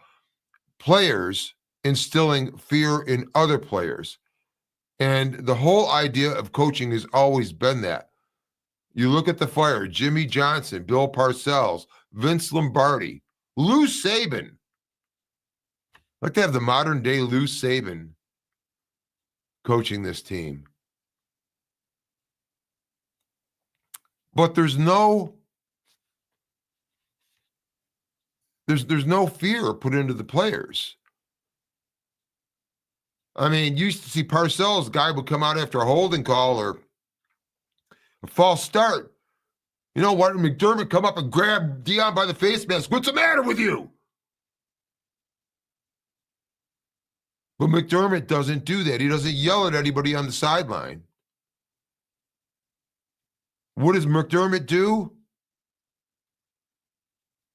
players instilling fear in other players. And the whole idea of coaching has always been that. You look at the Fire, Jimmy Johnson, Bill Parcells, Vince Lombardi, Lou Saban. I'd like to have the modern day Lou Saban coaching this team. But there's no fear put into the players. I mean, you used to see Parcells, guy would come out after a holding call or a false start. You know what? McDermott come up and grab Dion by the face mask. What's the matter with you? But McDermott doesn't do that. He doesn't yell at anybody on the sideline. What does McDermott do?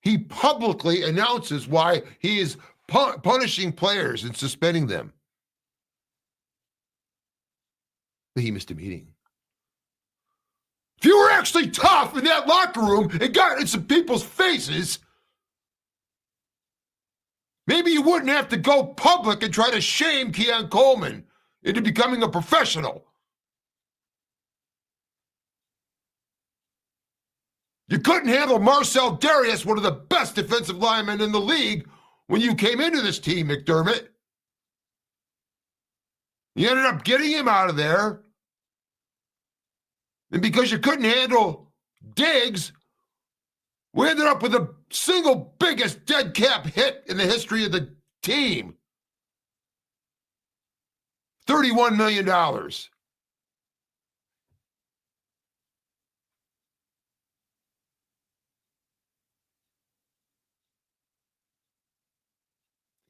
He publicly announces why he is punishing players and suspending them. But he missed a meeting. If you were actually tough in that locker room and got in some people's faces, maybe you wouldn't have to go public and try to shame Keon Coleman into becoming a professional. You couldn't handle Marcel Darius, one of the best defensive linemen in the league, when you came into this team, McDermott. You ended up getting him out of there. And because you couldn't handle Diggs, we ended up with the single biggest dead cap hit in the history of the team. $31 million.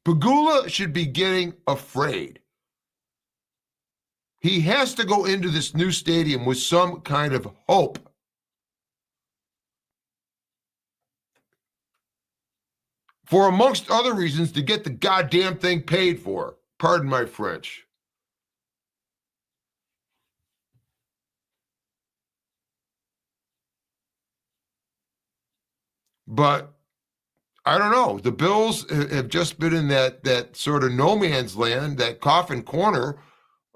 Pagula should be getting afraid. He has to go into this new stadium with some kind of hope. For, amongst other reasons, to get the goddamn thing paid for. Pardon my French. But I don't know. The Bills have just been in that sort of no man's land, that coffin corner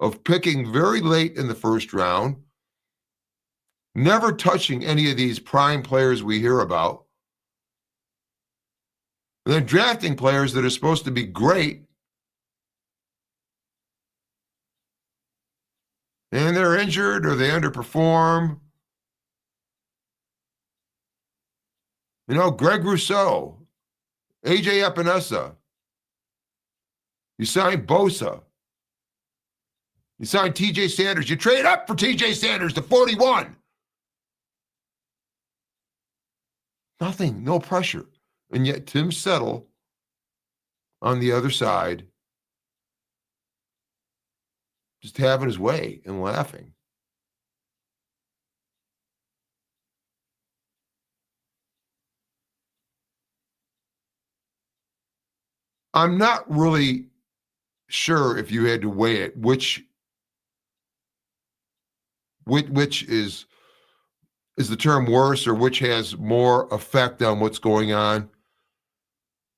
of picking very late in the first round, never touching any of these prime players we hear about, and then drafting players that are supposed to be great, and they're injured or they underperform. You know, Greg Rousseau, AJ Epinesa. You signed Bosa. You signed TJ Sanders. You trade up for TJ Sanders to 41. Nothing, no pressure. And yet Tim Settle on the other side, just having his way and laughing. I'm not really sure, if you had to weigh it, which is the term worse, or which has more effect on what's going on,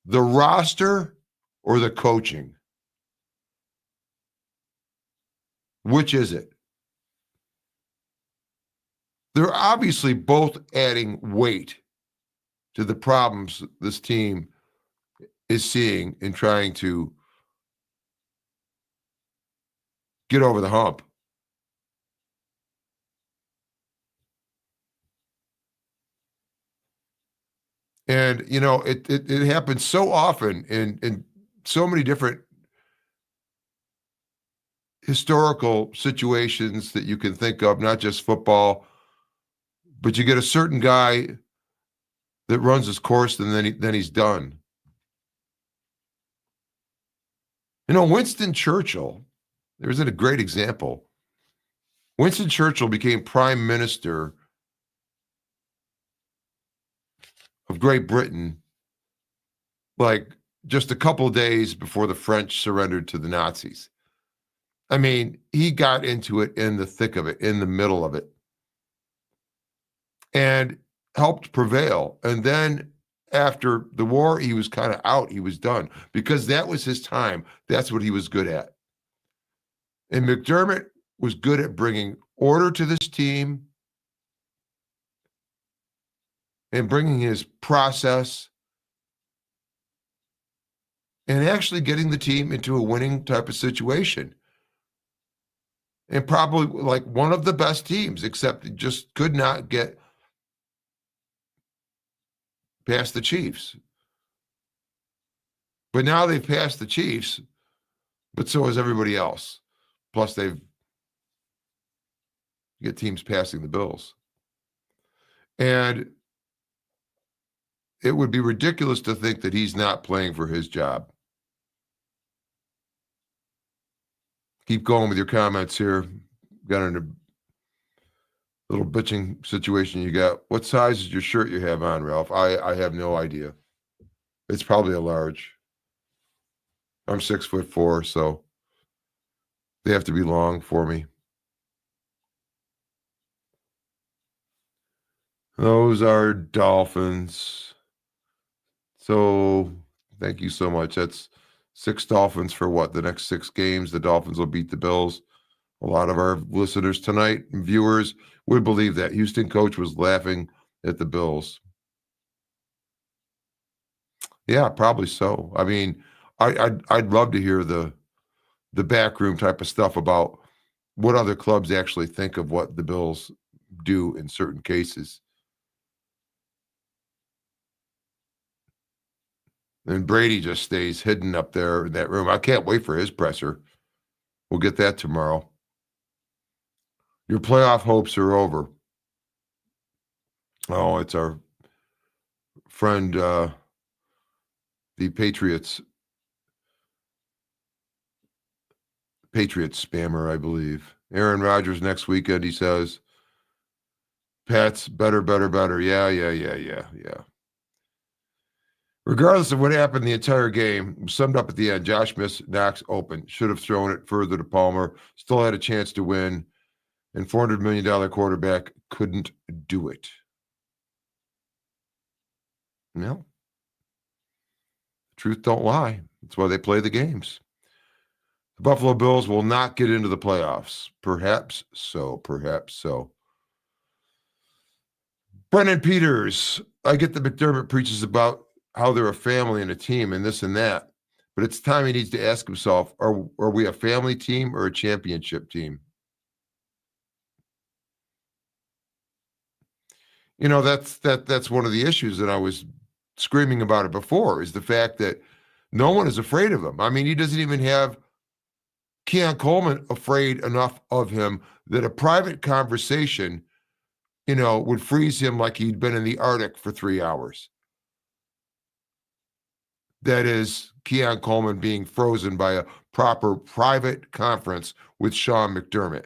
the roster or the coaching? Which is it? They're obviously both adding weight to the problems this team is seeing in trying to get over the hump. And, you know, it happens so often in so many different historical situations that you can think of, not just football, but you get a certain guy that runs his course and then he's done. You know, Winston Churchill, there was a great example. Winston Churchill became prime minister of Great Britain like just a couple of days before the French surrendered to the Nazis. I mean, he got into it in the thick of it, in the middle of it, and helped prevail. And then after the war, he was kind of out. He was done because that was his time. That's what he was good at. And McDermott was good at bringing order to this team and bringing his process and actually getting the team into a winning type of situation. And probably like one of the best teams, except it just could not get past the Chiefs. But now they've passed the Chiefs, but so has everybody else. Plus they've get teams passing the Bills. And it would be ridiculous to think that he's not playing for his job. Keep going with your comments here. Got in a little bitching situation you got. What size is your shirt you have on, Ralph? I have no idea. It's probably a large. I'm 6'4", so they have to be long for me. Those are Dolphins. So thank you so much. That's 6 Dolphins for what? The next 6 games, the Dolphins will beat the Bills. A lot of our listeners tonight and viewers would believe that. Houston coach was laughing at the Bills. Yeah, probably so. I mean, I'd love to hear the backroom type of stuff about what other clubs actually think of what the Bills do in certain cases. And Brady just stays hidden up there in that room. I can't wait for his presser. We'll get that tomorrow. Your playoff hopes are over. Oh, it's our friend, the Patriots spammer, I believe. Aaron Rodgers next weekend, he says. Pats, better. Yeah. Regardless of what happened the entire game, summed up at the end, Josh missed Knox open. Should have thrown it further to Palmer. Still had a chance to win. And $400 million quarterback couldn't do it. No. Truth don't lie. That's why they play the games. The Buffalo Bills will not get into the playoffs. Perhaps so. Brendan Peters. I get that McDermott preaches about how they're a family and a team and this and that. But it's time he needs to ask himself, are we a family team or a championship team? You know, that's one of the issues that I was screaming about it before, is the fact that no one is afraid of him. I mean, he doesn't even have Keon Coleman afraid enough of him that a private conversation, would freeze him like he'd been in the Arctic for 3 hours. That is Keon Coleman being frozen by a proper private conference with Sean McDermott.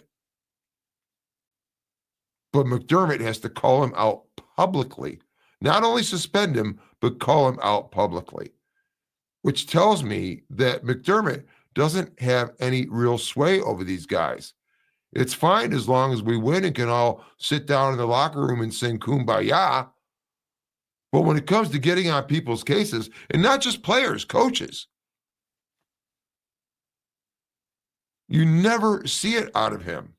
But McDermott has to call him out publicly. Not only suspend him, but call him out publicly. Which tells me that McDermott doesn't have any real sway over these guys. It's fine as long as we win and can all sit down in the locker room and sing Kumbaya. But when it comes to getting on people's cases, and not just players, coaches, you never see it out of him.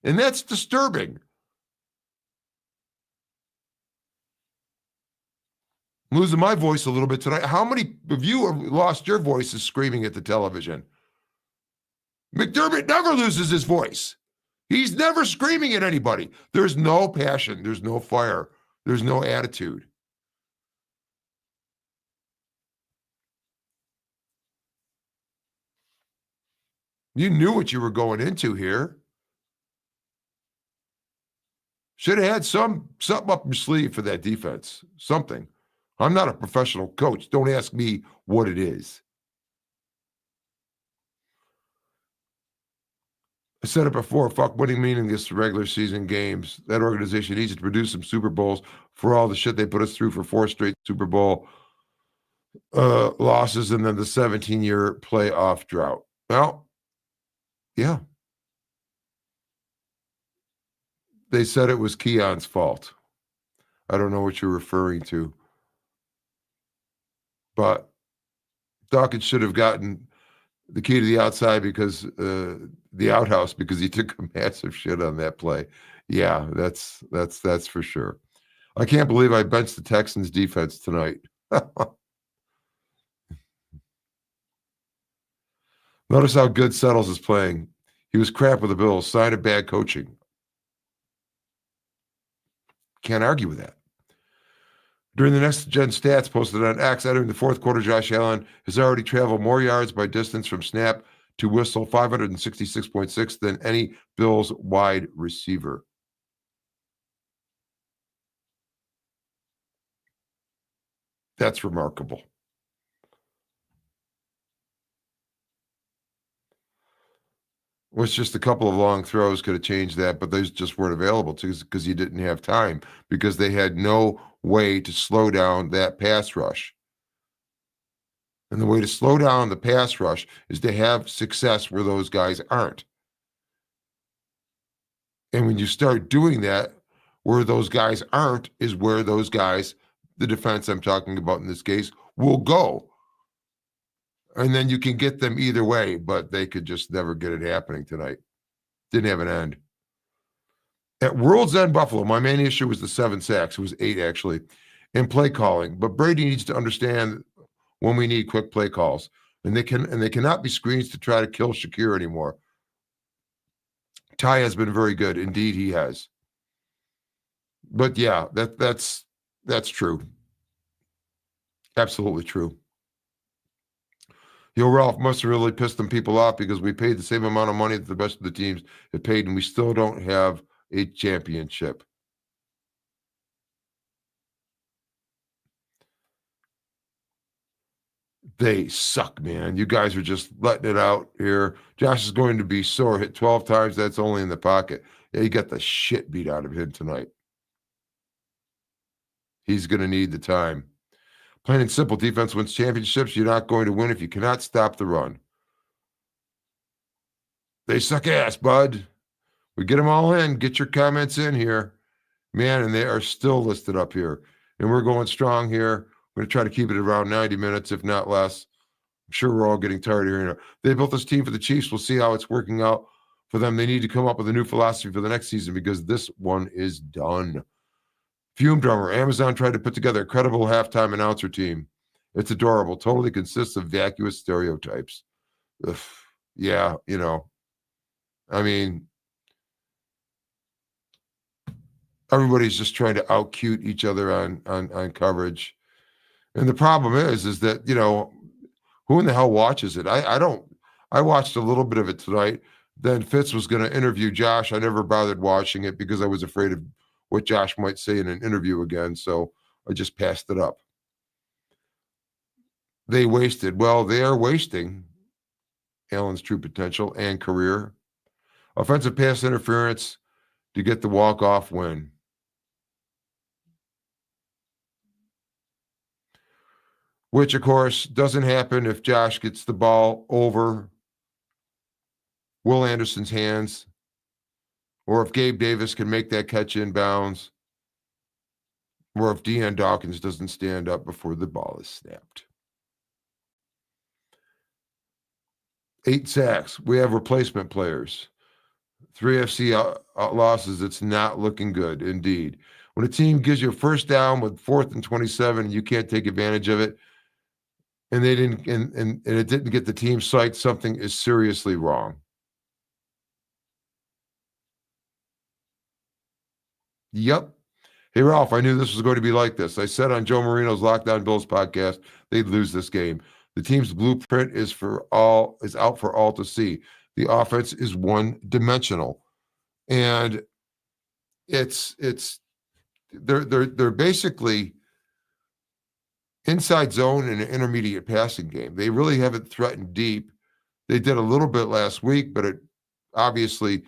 And that's disturbing. I'm losing my voice a little bit tonight. How many of you have lost your voices screaming at the television? McDermott never loses his voice. He's never screaming at anybody. There's no passion. There's no fire. There's no attitude. You knew what you were going into here. Should have had something up your sleeve for that defense. Something. I'm not a professional coach. Don't ask me what it is. I said it before, fuck winning meaningless regular season games. That organization needs to produce some Super Bowls for all the shit they put us through for 4 straight Super Bowl losses and then the 17-year playoff drought. Well, yeah. They said it was Keon's fault. I don't know what you're referring to. But Dawkins should have gotten the key to the outside because the outhouse because he took a massive shit on that play. Yeah, that's for sure. I can't believe I benched the Texans defense tonight. Notice how good Settles is playing. He was crap with the Bills. Sign of bad coaching. Can't argue with that. During the next gen stats posted on X, entering the fourth quarter, Josh Allen has already traveled more yards by distance from snap to whistle, 566.6, than any Bills wide receiver. That's remarkable. Was just a couple of long throws could have changed that, but those just weren't available because he didn't have time because they had no way to slow down that pass rush. And the way to slow down the pass rush is to have success where those guys aren't. And when you start doing that, where those guys aren't is where those guys, the defense I'm talking about in this case, will go. And then you can get them either way, but they could just never get it happening tonight. Didn't have an end. At World's End Buffalo, my main issue was the 7 sacks. It was 8 actually, and play calling. But Brady needs to understand when we need quick play calls, and they cannot be screens to try to kill Shakir anymore. Ty has been very good, indeed he has. But yeah, that's true, absolutely true. Ralph must have really pissed them people off because we paid the same amount of money that the rest of the teams have paid, and we still don't have a championship. They suck, man. You guys are just letting it out here. Josh is going to be sore. Hit 12 times. That's only in the pocket. Yeah, he got the shit beat out of him tonight. He's going to need the time. Plain and simple, defense wins championships. You're not going to win if you cannot stop the run. They suck ass, bud. We get them all in. Get your comments in here. Man, and they are still listed up here. And we're going strong here. We're going to try to keep it around 90 minutes, if not less. I'm sure we're all getting tired of hearing it. They built this team for the Chiefs. We'll see how it's working out for them. They need to come up with a new philosophy for the next season because this one is done. Fume Drummer. Amazon tried to put together a credible halftime announcer team. It's adorable. Totally consists of vacuous stereotypes. Ugh. Yeah, I mean, everybody's just trying to out-cute each other on coverage. And the problem is that, who in the hell watches it? I don't. I watched a little bit of it tonight. Then Fitz was going to interview Josh. I never bothered watching it because I was afraid of what Josh might say in an interview again. So I just passed it up. They wasted. Well, they are wasting Allen's true potential and career. Offensive pass interference to get the walk-off win. Which, of course, doesn't happen if Josh gets the ball over Will Anderson's hands or if Gabe Davis can make that catch inbounds or if Deion Dawkins doesn't stand up before the ball is snapped. 8 sacks. We have replacement players. 3 FC losses. It's not looking good, indeed. When a team gives you a first down with 4th and 27 and you can't take advantage of it, and they didn't, and it didn't get the team psyched, something is seriously wrong. Yep. Hey, Ralph, I knew this was going to be like this. I said on Joe Marino's Lockdown Bills podcast, they'd lose this game. The team's blueprint is out for all to see. The offense is one-dimensional. And they're basically inside zone and an intermediate passing game. They really haven't threatened deep. They did a little bit last week, but obviously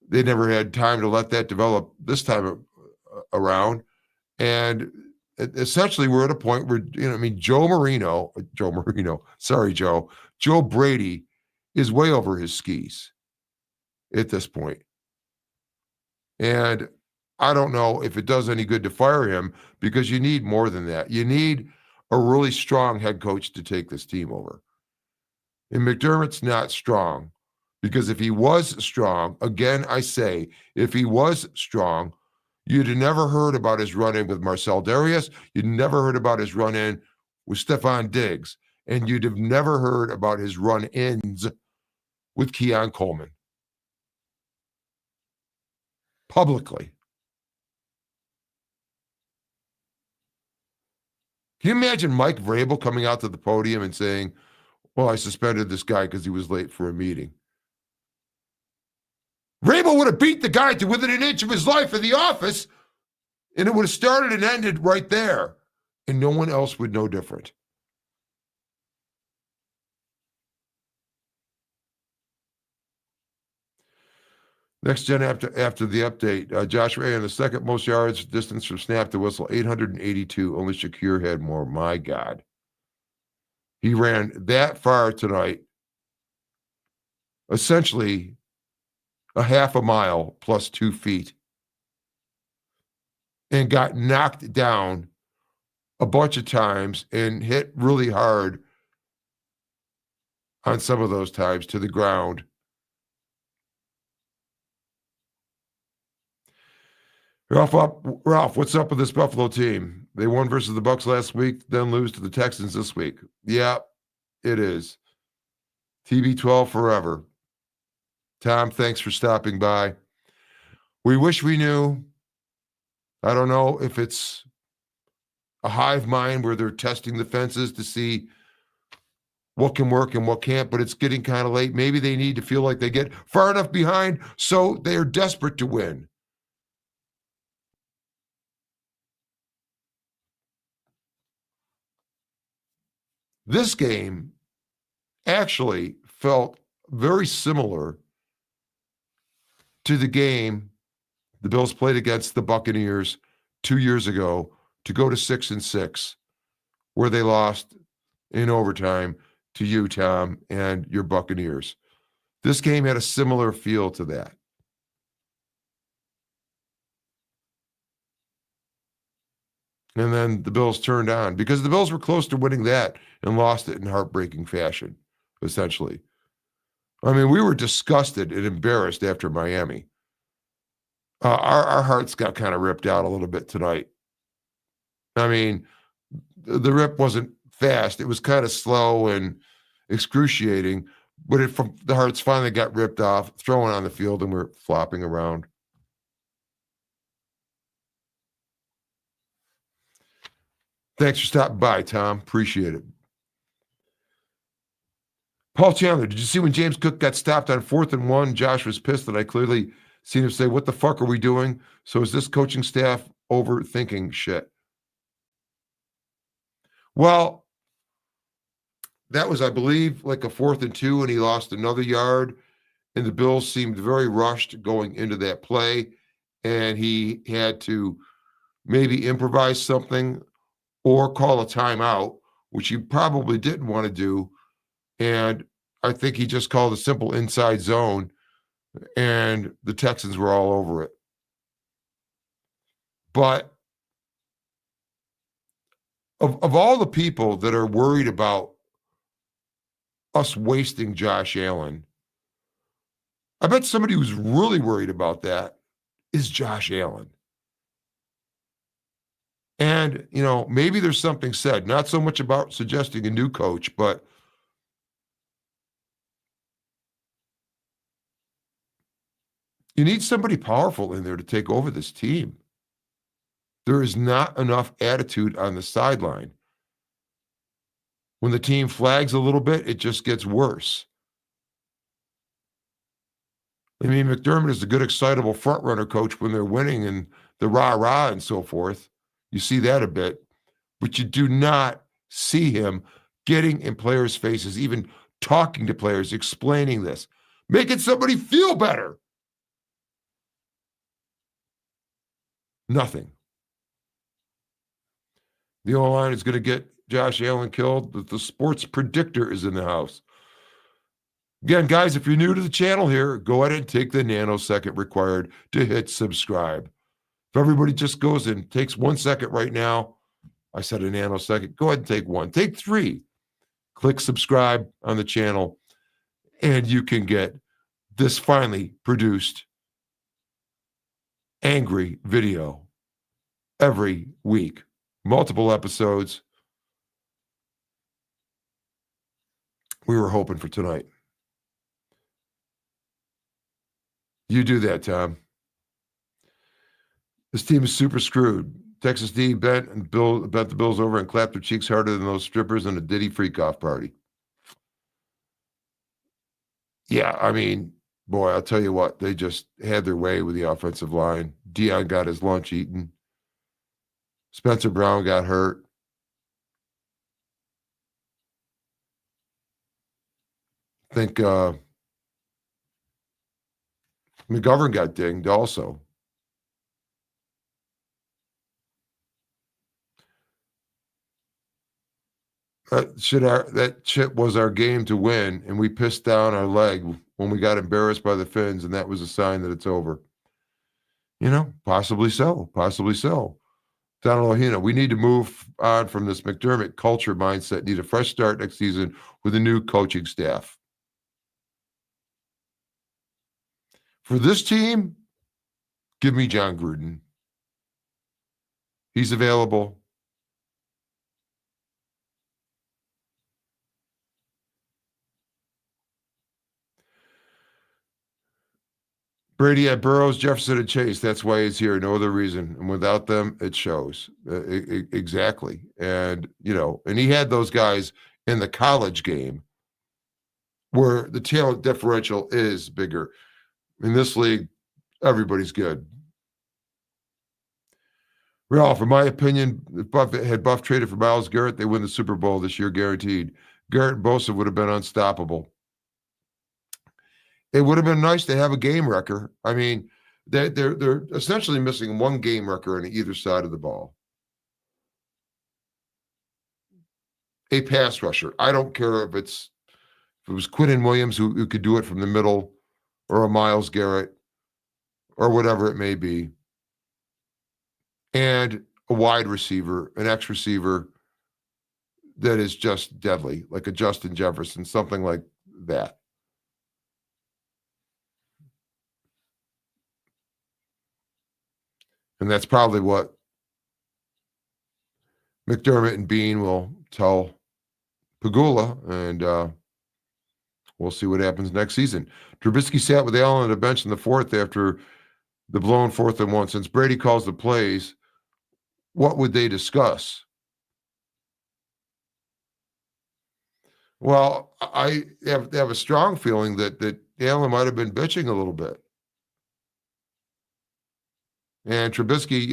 they never had time to let that develop this time around. And essentially we're at a point where, Joe Brady is way over his skis at this point. And I don't know if it does any good to fire him because you need more than that. You need a really strong head coach to take this team over. And McDermott's not strong because if he was strong, again, I say, if he was strong, you'd have never heard about his run-in with Marcel Darius. You'd never heard about his run-in with Stephon Diggs. And you'd have never heard about his run-ins with Keon Coleman. Publicly. Can you imagine Mike Vrabel coming out to the podium and saying, well, I suspended this guy because he was late for a meeting? Vrabel would have beat the guy to within an inch of his life in the office, and it would have started and ended right there, and no one else would know different. Next gen after the update, Josh Ray on the second most yards distance from snap to whistle, 882. Only Shakir had more. My God. He ran that far tonight, essentially a half a mile plus 2 feet, and got knocked down a bunch of times and hit really hard on some of those times to the ground. Ralph, what's up with this Buffalo team? They won versus the Bucs last week, then lose to the Texans this week. Yeah, it is. TB12 forever. Tom, thanks for stopping by. We wish we knew. I don't know if it's a hive mind where they're testing the fences to see what can work and what can't, but it's getting kind of late. Maybe they need to feel like they get far enough behind so they are desperate to win. This game actually felt very similar to the game the Bills played against the Buccaneers 2 years ago to go to 6-6, where they lost in overtime to you, Tom, and your Buccaneers. This game had a similar feel to that. And then the Bills turned on because the Bills were close to winning that and lost it in heartbreaking fashion, essentially. I mean, we were disgusted and embarrassed after Miami. Our hearts got kind of ripped out a little bit tonight. I mean, the rip wasn't fast. It was kind of slow and excruciating, but the hearts finally got ripped off, thrown on the field, and we're flopping around. Thanks for stopping by, Tom. Appreciate it. Paul Chandler, did you see when James Cook got stopped on 4th and 1? Josh was pissed that I clearly seen him say, "What the fuck are we doing?" So is this coaching staff overthinking shit? Well, that was, I believe, like a 4th and 2, and he lost another yard. And the Bills seemed very rushed going into that play, and he had to maybe improvise something or call a timeout, which he probably didn't want to do. And I think he just called a simple inside zone, and the Texans were all over it. But of all the people that are worried about us wasting Josh Allen, I bet somebody who's really worried about that is Josh Allen. And, maybe there's something said, not so much about suggesting a new coach, but you need somebody powerful in there to take over this team. There is not enough attitude on the sideline. When the team flags a little bit, it just gets worse. I mean, McDermott is a good, excitable front-runner coach when they're winning and the rah-rah and so forth. You see that a bit. But you do not see him getting in players' faces, even talking to players, explaining this, making somebody feel better. Nothing. The O-line is going to get Josh Allen killed, but the sports predictor is in the house. Again, guys, if you're new to the channel here, go ahead and take the nanosecond required to hit subscribe. If everybody just goes and takes 1 second right now, I said a nanosecond, go ahead and take 1. Take 3. Click subscribe on the channel, and you can get this finely produced angry video every week. Multiple episodes. We were hoping for tonight. You do that, Tom. This team is super screwed. Texas D bent the Bills over and clapped their cheeks harder than those strippers in a Diddy freak-off party. Yeah, I mean, boy, I'll tell you what, they just had their way with the offensive line. Dion got his lunch eaten. Spencer Brown got hurt. I think McGovern got dinged also. That shit was our game to win, and we pissed down our leg when we got embarrassed by the Finns, and that was a sign that it's over. Possibly so. Possibly so. Donald Ohino, we need to move on from this McDermott culture mindset. Need a fresh start next season with a new coaching staff. For this team, give me John Gruden. He's available. Brady had Burrows, Jefferson, and Chase. That's why he's here. No other reason. And without them, it shows. Exactly. And, and he had those guys in the college game where the talent differential is bigger. In this league, everybody's good. Ralph, in my opinion, if Buff traded for Myles Garrett, they win the Super Bowl this year, guaranteed. Garrett and Bosa would have been unstoppable. It would have been nice to have a game wrecker. I mean, they're essentially missing one game wrecker on either side of the ball. A pass rusher. I don't care if it was Quinnen Williams who could do it from the middle, or a Myles Garrett, or whatever it may be. And a wide receiver, an X receiver that is just deadly, like a Justin Jefferson, something like that. And that's probably what McDermott and Bean will tell Pagula, and we'll see what happens next season. Trubisky sat with Allen on the bench in the fourth after the blown 4th and 1. Since Brady calls the plays, what would they discuss? Well, I have a strong feeling that Allen might have been bitching a little bit. And Trubisky,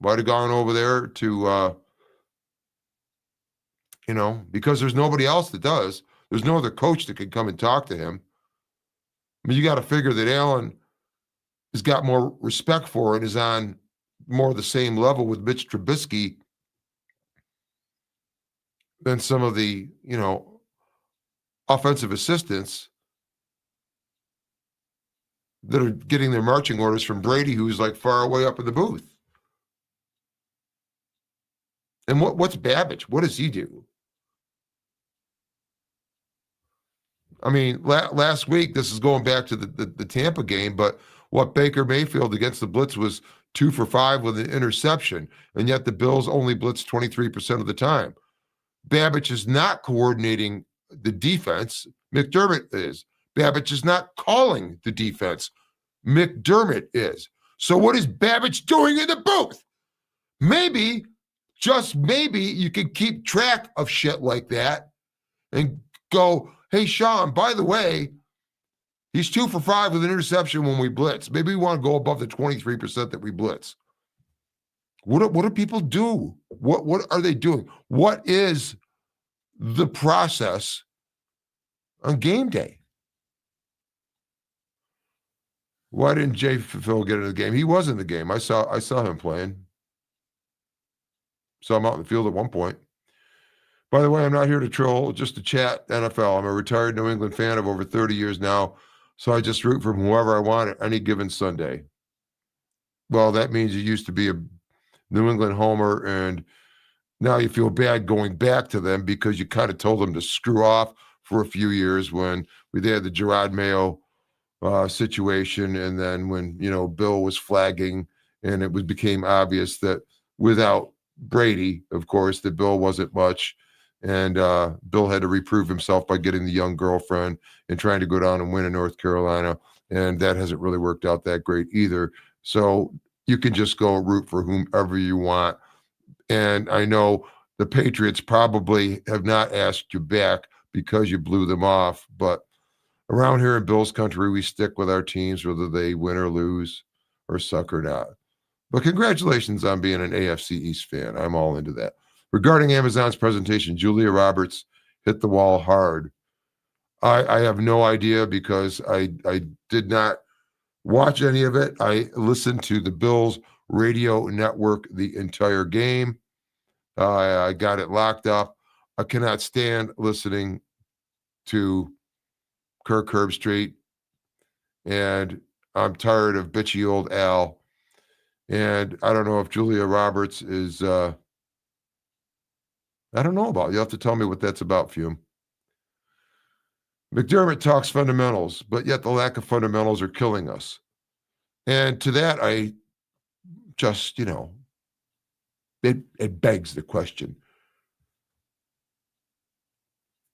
might have gone over there to, because there's nobody else that does. There's no other coach that can come and talk to him. I mean, you got to figure that Allen has got more respect for and is on more the same level with Mitch Trubisky than some of the, offensive assistants that are getting their marching orders from Brady, who's like far away up in the booth. And what's Babbage? What does he do? I mean, last week, this is going back to the Tampa game, but what Baker Mayfield against the blitz was 2 for 5 with an interception, and yet the Bills only blitz 23% of the time. Babbage is not coordinating the defense. McDermott is. Babbage is not calling the defense. McDermott is. So what is Babbage doing in the booth? Maybe, just maybe, you can keep track of shit like that and go, hey, Sean, by the way, he's 2 for 5 with an interception when we blitz. Maybe we want to go above the 23% that we blitz. What do people do? What are they doing? What is the process on game day? Why didn't Jay Phil get in the game? He was in the game. I saw him playing. Saw him out in the field at one point. By the way, I'm not here to troll, just to chat NFL. I'm a retired New England fan of over 30 years now, so I just root for whoever I want at any given Sunday. Well, that means you used to be a New England homer, and now you feel bad going back to them because you kind of told them to screw off for a few years when we had the Gerard Mayo situation, and then when Bill was flagging, and it became obvious that without Brady, of course, that Bill wasn't much, and Bill had to reprove himself by getting the young girlfriend and trying to go down and win in North Carolina, and that hasn't really worked out that great either. So you can just go root for whomever you want. And I know the Patriots probably have not asked you back because you blew them off, but around here in Bills country, we stick with our teams whether they win or lose or suck or not. But congratulations on being an AFC East fan. I'm all into that. Regarding Amazon's presentation, Julia Roberts hit the wall hard. I have no idea because I did not watch any of it. I listened to the Bills radio network the entire game. I got it locked up. I cannot stand listening to Kirk Herbstreit, and I'm tired of bitchy old Al. And I don't know if Julia Roberts is, I don't know about. You have to tell me what that's about, Fume. McDermott talks fundamentals, but yet the lack of fundamentals are killing us. And to that, I just, It begs the question.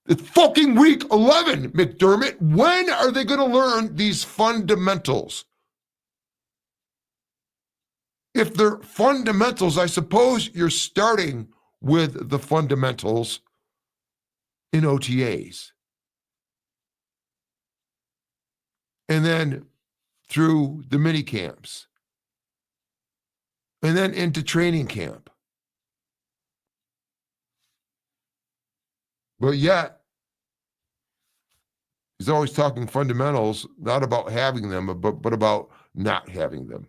It's fucking week 11, McDermott. When are they going to learn these fundamentals? If they're fundamentals, I suppose you're starting with the fundamentals in OTAs. And then through the mini camps. And then into training camp. But yet, he's always talking fundamentals, not about having them, but about not having them.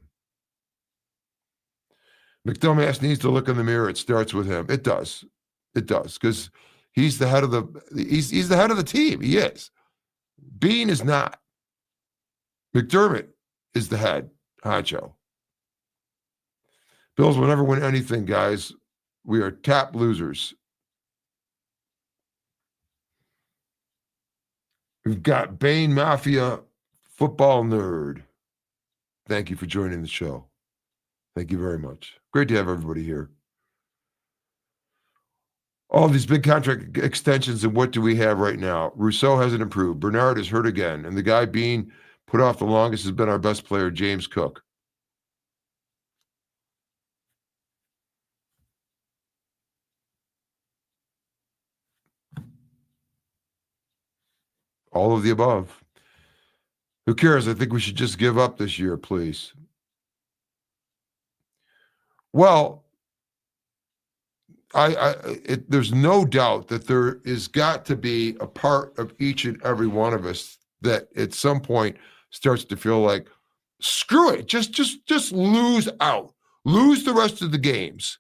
McDermott needs to look in the mirror. It starts with him. It does. It does. Because he's the head of he's the head of the team. He is. Bean is not. McDermott is the head honcho. Bills will never win anything, guys. We are top losers. We've got Bane Mafia football nerd. Thank you for joining the show. Thank you very much. Great to have everybody here. All these big contract extensions, and what do we have right now? Rousseau hasn't improved. Bernard is hurt again. And the guy being put off the longest has been our best player, James Cook. All of the above. Who cares? I think we should just give up this year, please. Well, there's no doubt that there is got to be a part of each and every one of us that at some point starts to feel like, screw it, just lose out. Lose the rest of the games.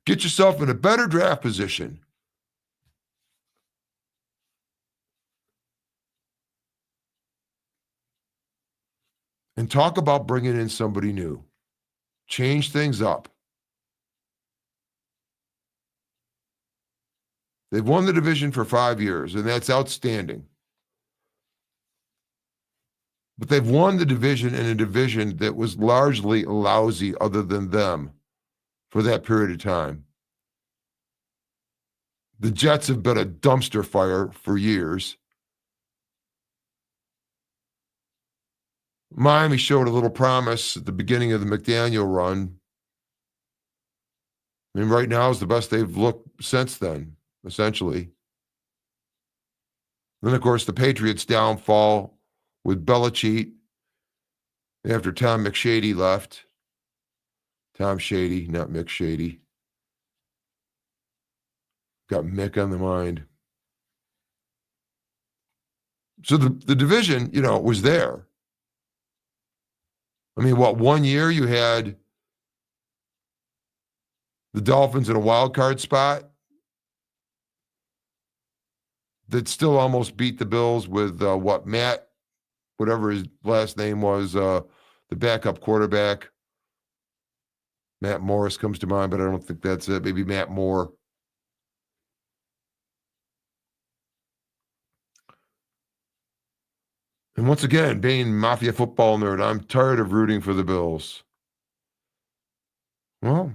Get yourself in a better draft position. And talk about bringing in somebody new. Change things up. They've won the division for 5 years, and that's outstanding. But they've won the division in a division that was largely lousy other than them for that period of time. The Jets have been a dumpster fire for years. Miami showed a little promise at the beginning of the McDaniel run. I mean, right now is the best they've looked since then, essentially. Then, of course, the Patriots' downfall with Belichick after Tom McShady left. Tom Shady, not Mick Shady. Got Mick on the mind. So the division, was there. I mean, what, 1 year you had the Dolphins in a wild card spot that still almost beat the Bills with Matt, whatever his last name was, the backup quarterback. Matt Morris comes to mind, but I don't think that's it. Maybe Matt Moore. And once again, being Mafia football nerd, I'm tired of rooting for the Bills. Well,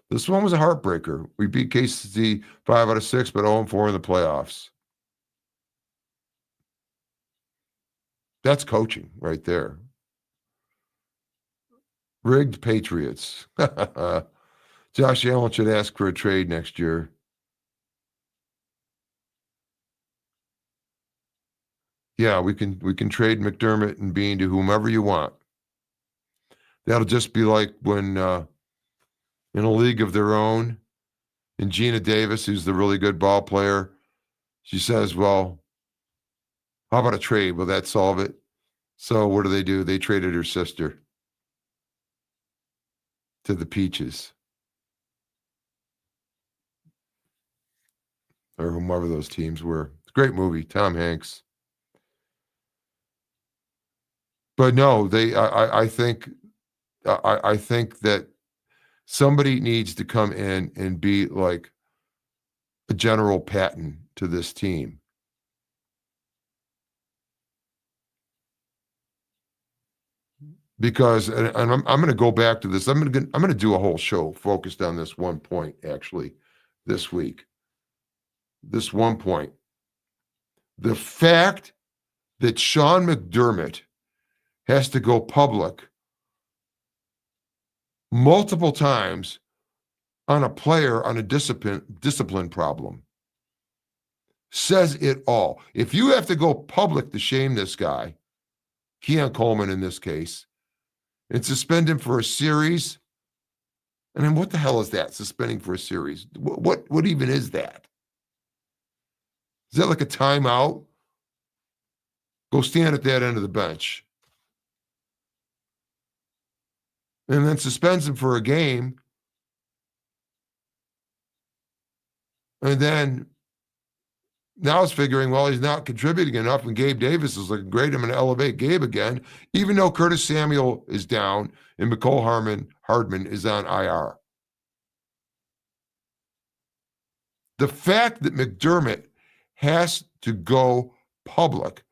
this one was a heartbreaker. We beat KC 5 out of 6, but 0-4 in the playoffs. That's coaching right there. Rigged Patriots. Josh Allen should ask for a trade next year. Yeah, we can trade McDermott and Bean to whomever you want. That'll just be like when in a league of their own, and Gina Davis, who's the really good ball player, she says, well, how about a trade? Will that solve it? So what do? They traded her sister to the Peaches. Or whomever those teams were. It's a great movie, Tom Hanks. But no, I think that somebody needs to come in and be like a General Patton to this team. because and I'm going to go back to this. I'm going to do a whole show focused on this one point actually this week. This one point. The fact that Sean McDermott has to go public multiple times on a player on a discipline problem says it all. If you have to go public to shame this guy, Keon Coleman in this case, and suspend him for a series, and then what the hell is that? Suspending for a series? What even is that? Is that like a timeout? Go stand at that end of the bench. And then suspends him for a game. And then now it's figuring, well, he's not contributing enough, and Gabe Davis is looking great. I'm going to elevate Gabe again, even though Curtis Samuel is down and McCole Hardman is on IR. The fact that McDermott has to go public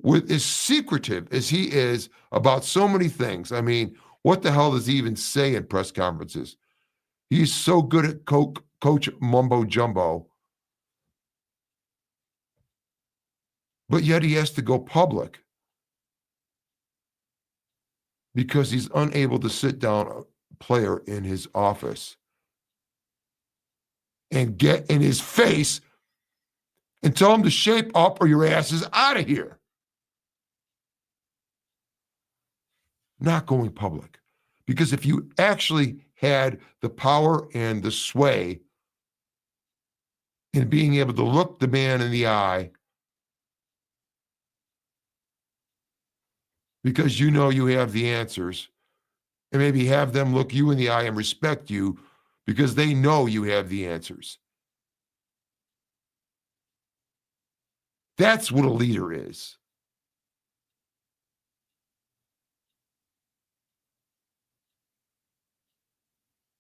with as secretive as he is about so many things. I mean, what the hell does he even say in press conferences? He's so good at coach mumbo jumbo, but yet he has to go public because he's unable to sit down a player in his office and get in his face and tell him to shape up or your ass is out of here. Not going public. Because if you actually had the power and the sway in being able to look the man in the eye, because you know you have the answers, and maybe have them look you in the eye and respect you because they know you have the answers. That's what a leader is.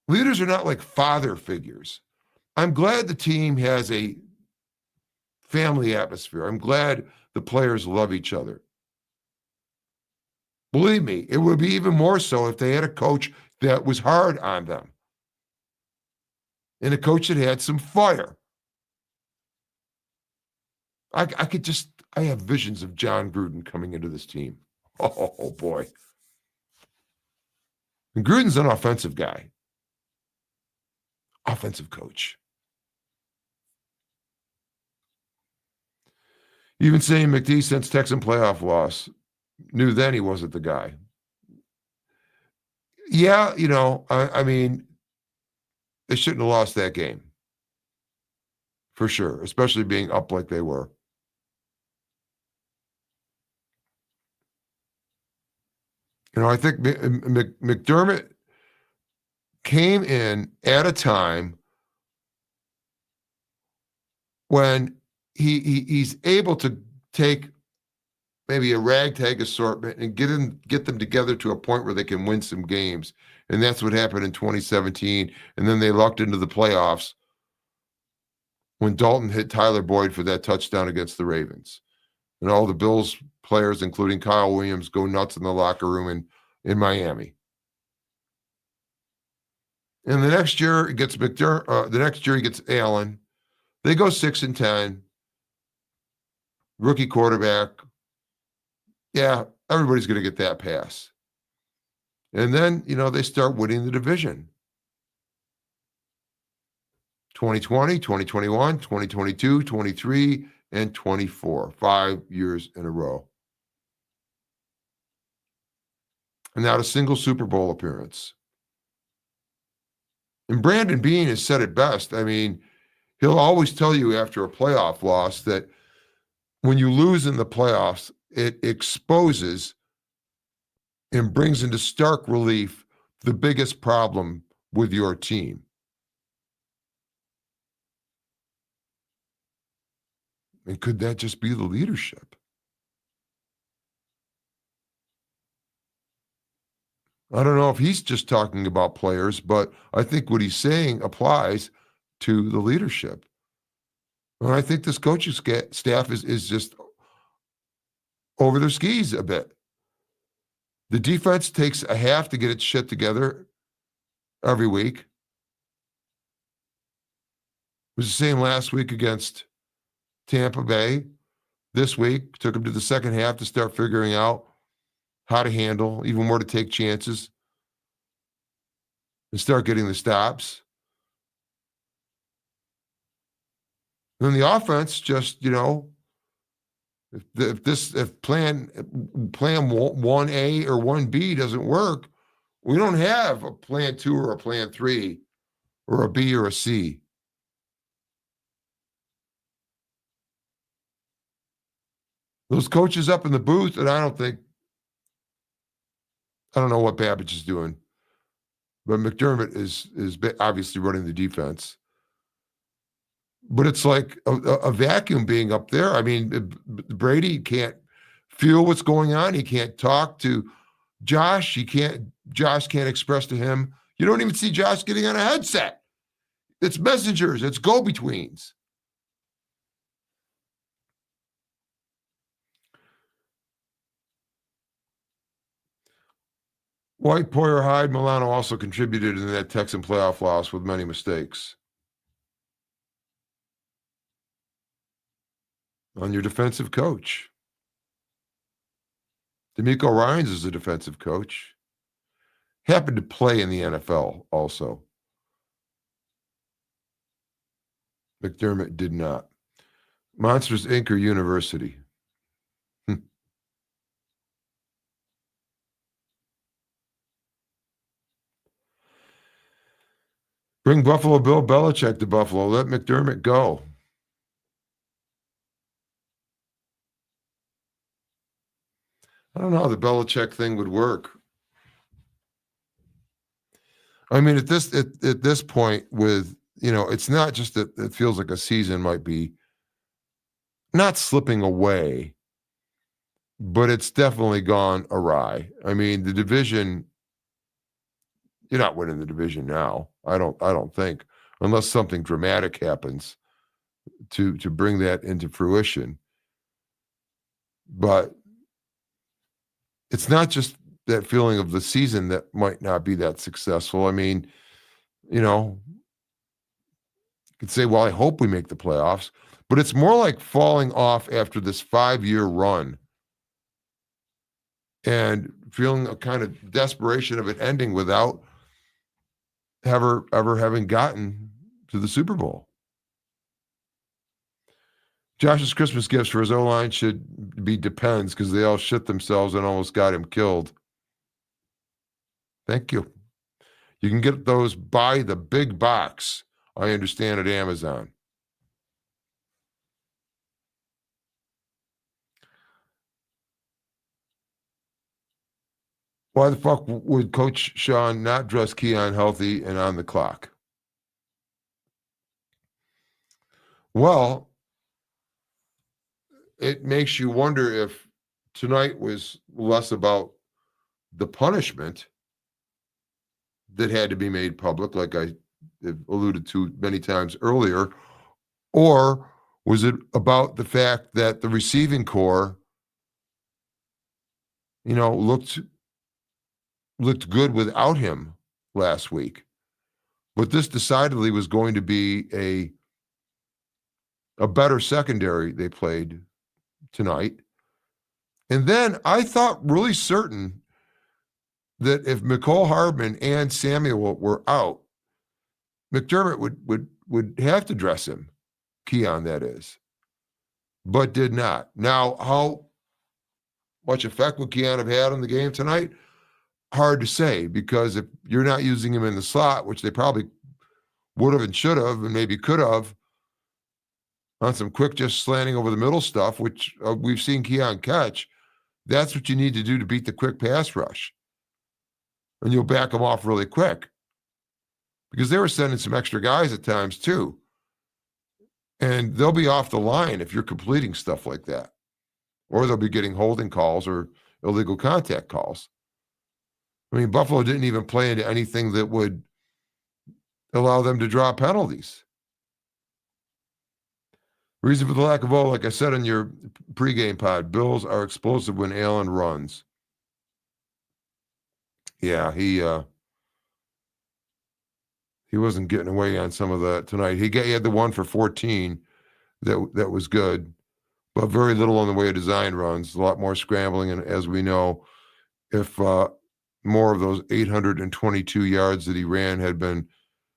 Leaders are not like father figures. I'm glad the team has a family atmosphere. I'm glad the players love each other. Believe me, it would be even more so if they had a coach that was hard on them and a coach that had some fire. I have visions of John Gruden coming into this team. Oh boy. And Gruden's an offensive guy. Offensive coach. Even saying McD since Texan playoff loss, knew then he wasn't the guy. Yeah, I mean, they shouldn't have lost that game. For sure, especially being up like they were. I think McDermott came in at a time when he's able to take maybe a ragtag assortment and get them together to a point where they can win some games. And that's what happened in 2017. And then they lucked into the playoffs when Dalton hit Tyler Boyd for that touchdown against the Ravens. And all the Bills players, including Kyle Williams, go nuts in the locker room in Miami. And the next year he gets he gets Allen. They go 6-10. Rookie quarterback. Yeah, everybody's going to get that pass. And then, they start winning the division. 2020, 2021, 2022, 23, and 24. 5 years in a row. And not a single Super Bowl appearance. And Brandon Beane has said it best. I mean, he'll always tell you after a playoff loss that when you lose in the playoffs, it exposes and brings into stark relief the biggest problem with your team. And could that just be the leadership? I don't know if he's just talking about players, but I think what he's saying applies to the leadership. And I think this coaching staff is just over their skis a bit. The defense takes a half to get its shit together every week. It was the same last week against Tampa Bay. This week, took them to the second half to start figuring out how to handle, even more to take chances, and start getting the stops. And then the offense just, if plan 1A or 1B doesn't work, we don't have a plan 2 or a plan 3 or a B or a C. Those coaches up in the booth, and I don't know what Babbage is doing, but McDermott is obviously running the defense. But it's like a vacuum being up there. I mean, Brady can't feel what's going on. He can't talk to Josh. Josh can't express to him. You don't even see Josh getting on a headset. It's messengers. It's go-betweens. White, Poyer, Hyde, Milano also contributed in that Texan playoff loss with many mistakes. On your defensive coach. D'Amico Ryans is a defensive coach. Happened to play in the NFL also. McDermott did not. Monsters Inc. or University? Bring Buffalo Bill Belichick to Buffalo. Let McDermott go. I don't know how the Belichick thing would work. I mean, at this point, with it's not just that it feels like a season might be not slipping away, but it's definitely gone awry. I mean, the division, you're not winning the division now. I don't think, unless something dramatic happens to bring that into fruition. But it's not just that feeling of the season that might not be that successful. I mean, you could say, well, I hope we make the playoffs, but it's more like falling off after this 5-year run and feeling a kind of desperation of it ending without ever having gotten to the Super Bowl. Josh's Christmas gifts for his O-line should be depends because they all shit themselves and almost got him killed. Thank you. You can get those by the big box, I understand, at Amazon. Why the fuck would Coach Sean not dress Keon healthy and on the clock? Well, it makes you wonder if tonight was less about the punishment that had to be made public, like I alluded to many times earlier, or was it about the fact that the receiving corps, looked good without him last week? But this decidedly was going to be a better secondary they played tonight. And then I thought really certain that if Mecole Hardman and Samuel were out, McDermott would have to dress him, Keon that is, but did not. Now, how much effect would Keon have had on the game tonight? Hard to say, because if you're not using him in the slot, which they probably would have and should have and maybe could have, on some quick just slanting over the middle stuff, which we've seen Keon catch, that's what you need to do to beat the quick pass rush. And you'll back them off really quick. Because they were sending some extra guys at times too. And they'll be off the line if you're completing stuff like that. Or they'll be getting holding calls or illegal contact calls. I mean, Buffalo didn't even play into anything that would allow them to draw penalties. Reason for the lack of O, like I said in your pregame pod, Bills are explosive when Allen runs. Yeah, he wasn't getting away on some of that tonight. He had the one for 14 that was good, but very little on the way of design runs. A lot more scrambling, and as we know, if more of those 822 yards that he ran had been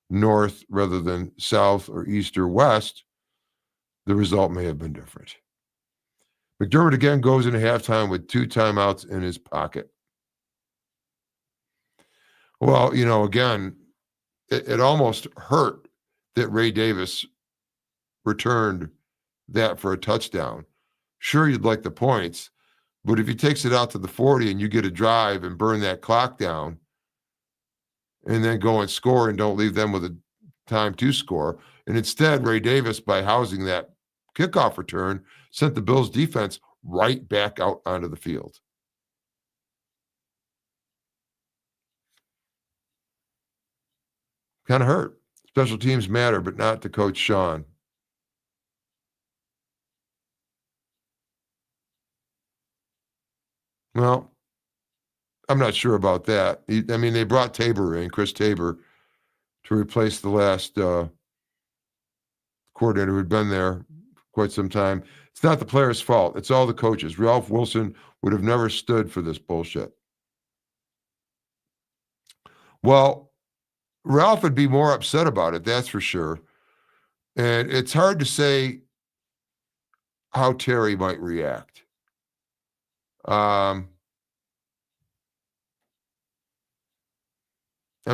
north rather than south or east or west, the result may have been different. McDermott again goes into halftime with 2 timeouts in his pocket. Well, again, it almost hurt that Ray Davis returned that for a touchdown. Sure, you'd like the points, but if he takes it out to the 40 and you get a drive and burn that clock down and then go and score and don't leave them with a time to score, and instead Ray Davis, by housing that kickoff return, sent the Bills defense right back out onto the field. Kind of hurt. Special teams matter, but not to Coach Sean. Well, I'm not sure about that. They brought Tabor in, Chris Tabor, to replace the last coordinator who'd been there for quite some time. It's not the players' fault. It's all the coaches. Ralph Wilson would have never stood for this bullshit. Well, Ralph would be more upset about it, that's for sure. And it's hard to say how Terry might react.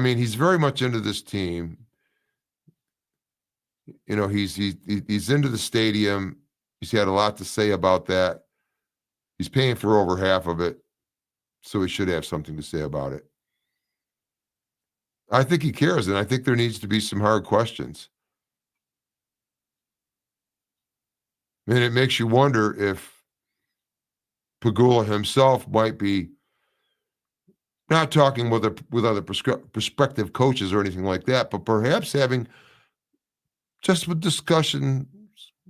He's very much into this team. He's into the stadium. He's had a lot to say about that. He's paying for over half of it, so he should have something to say about it. I think he cares, and I think there needs to be some hard questions. And it makes you wonder if Pagula himself might be not talking with other prospective coaches or anything like that, but perhaps having just with discussions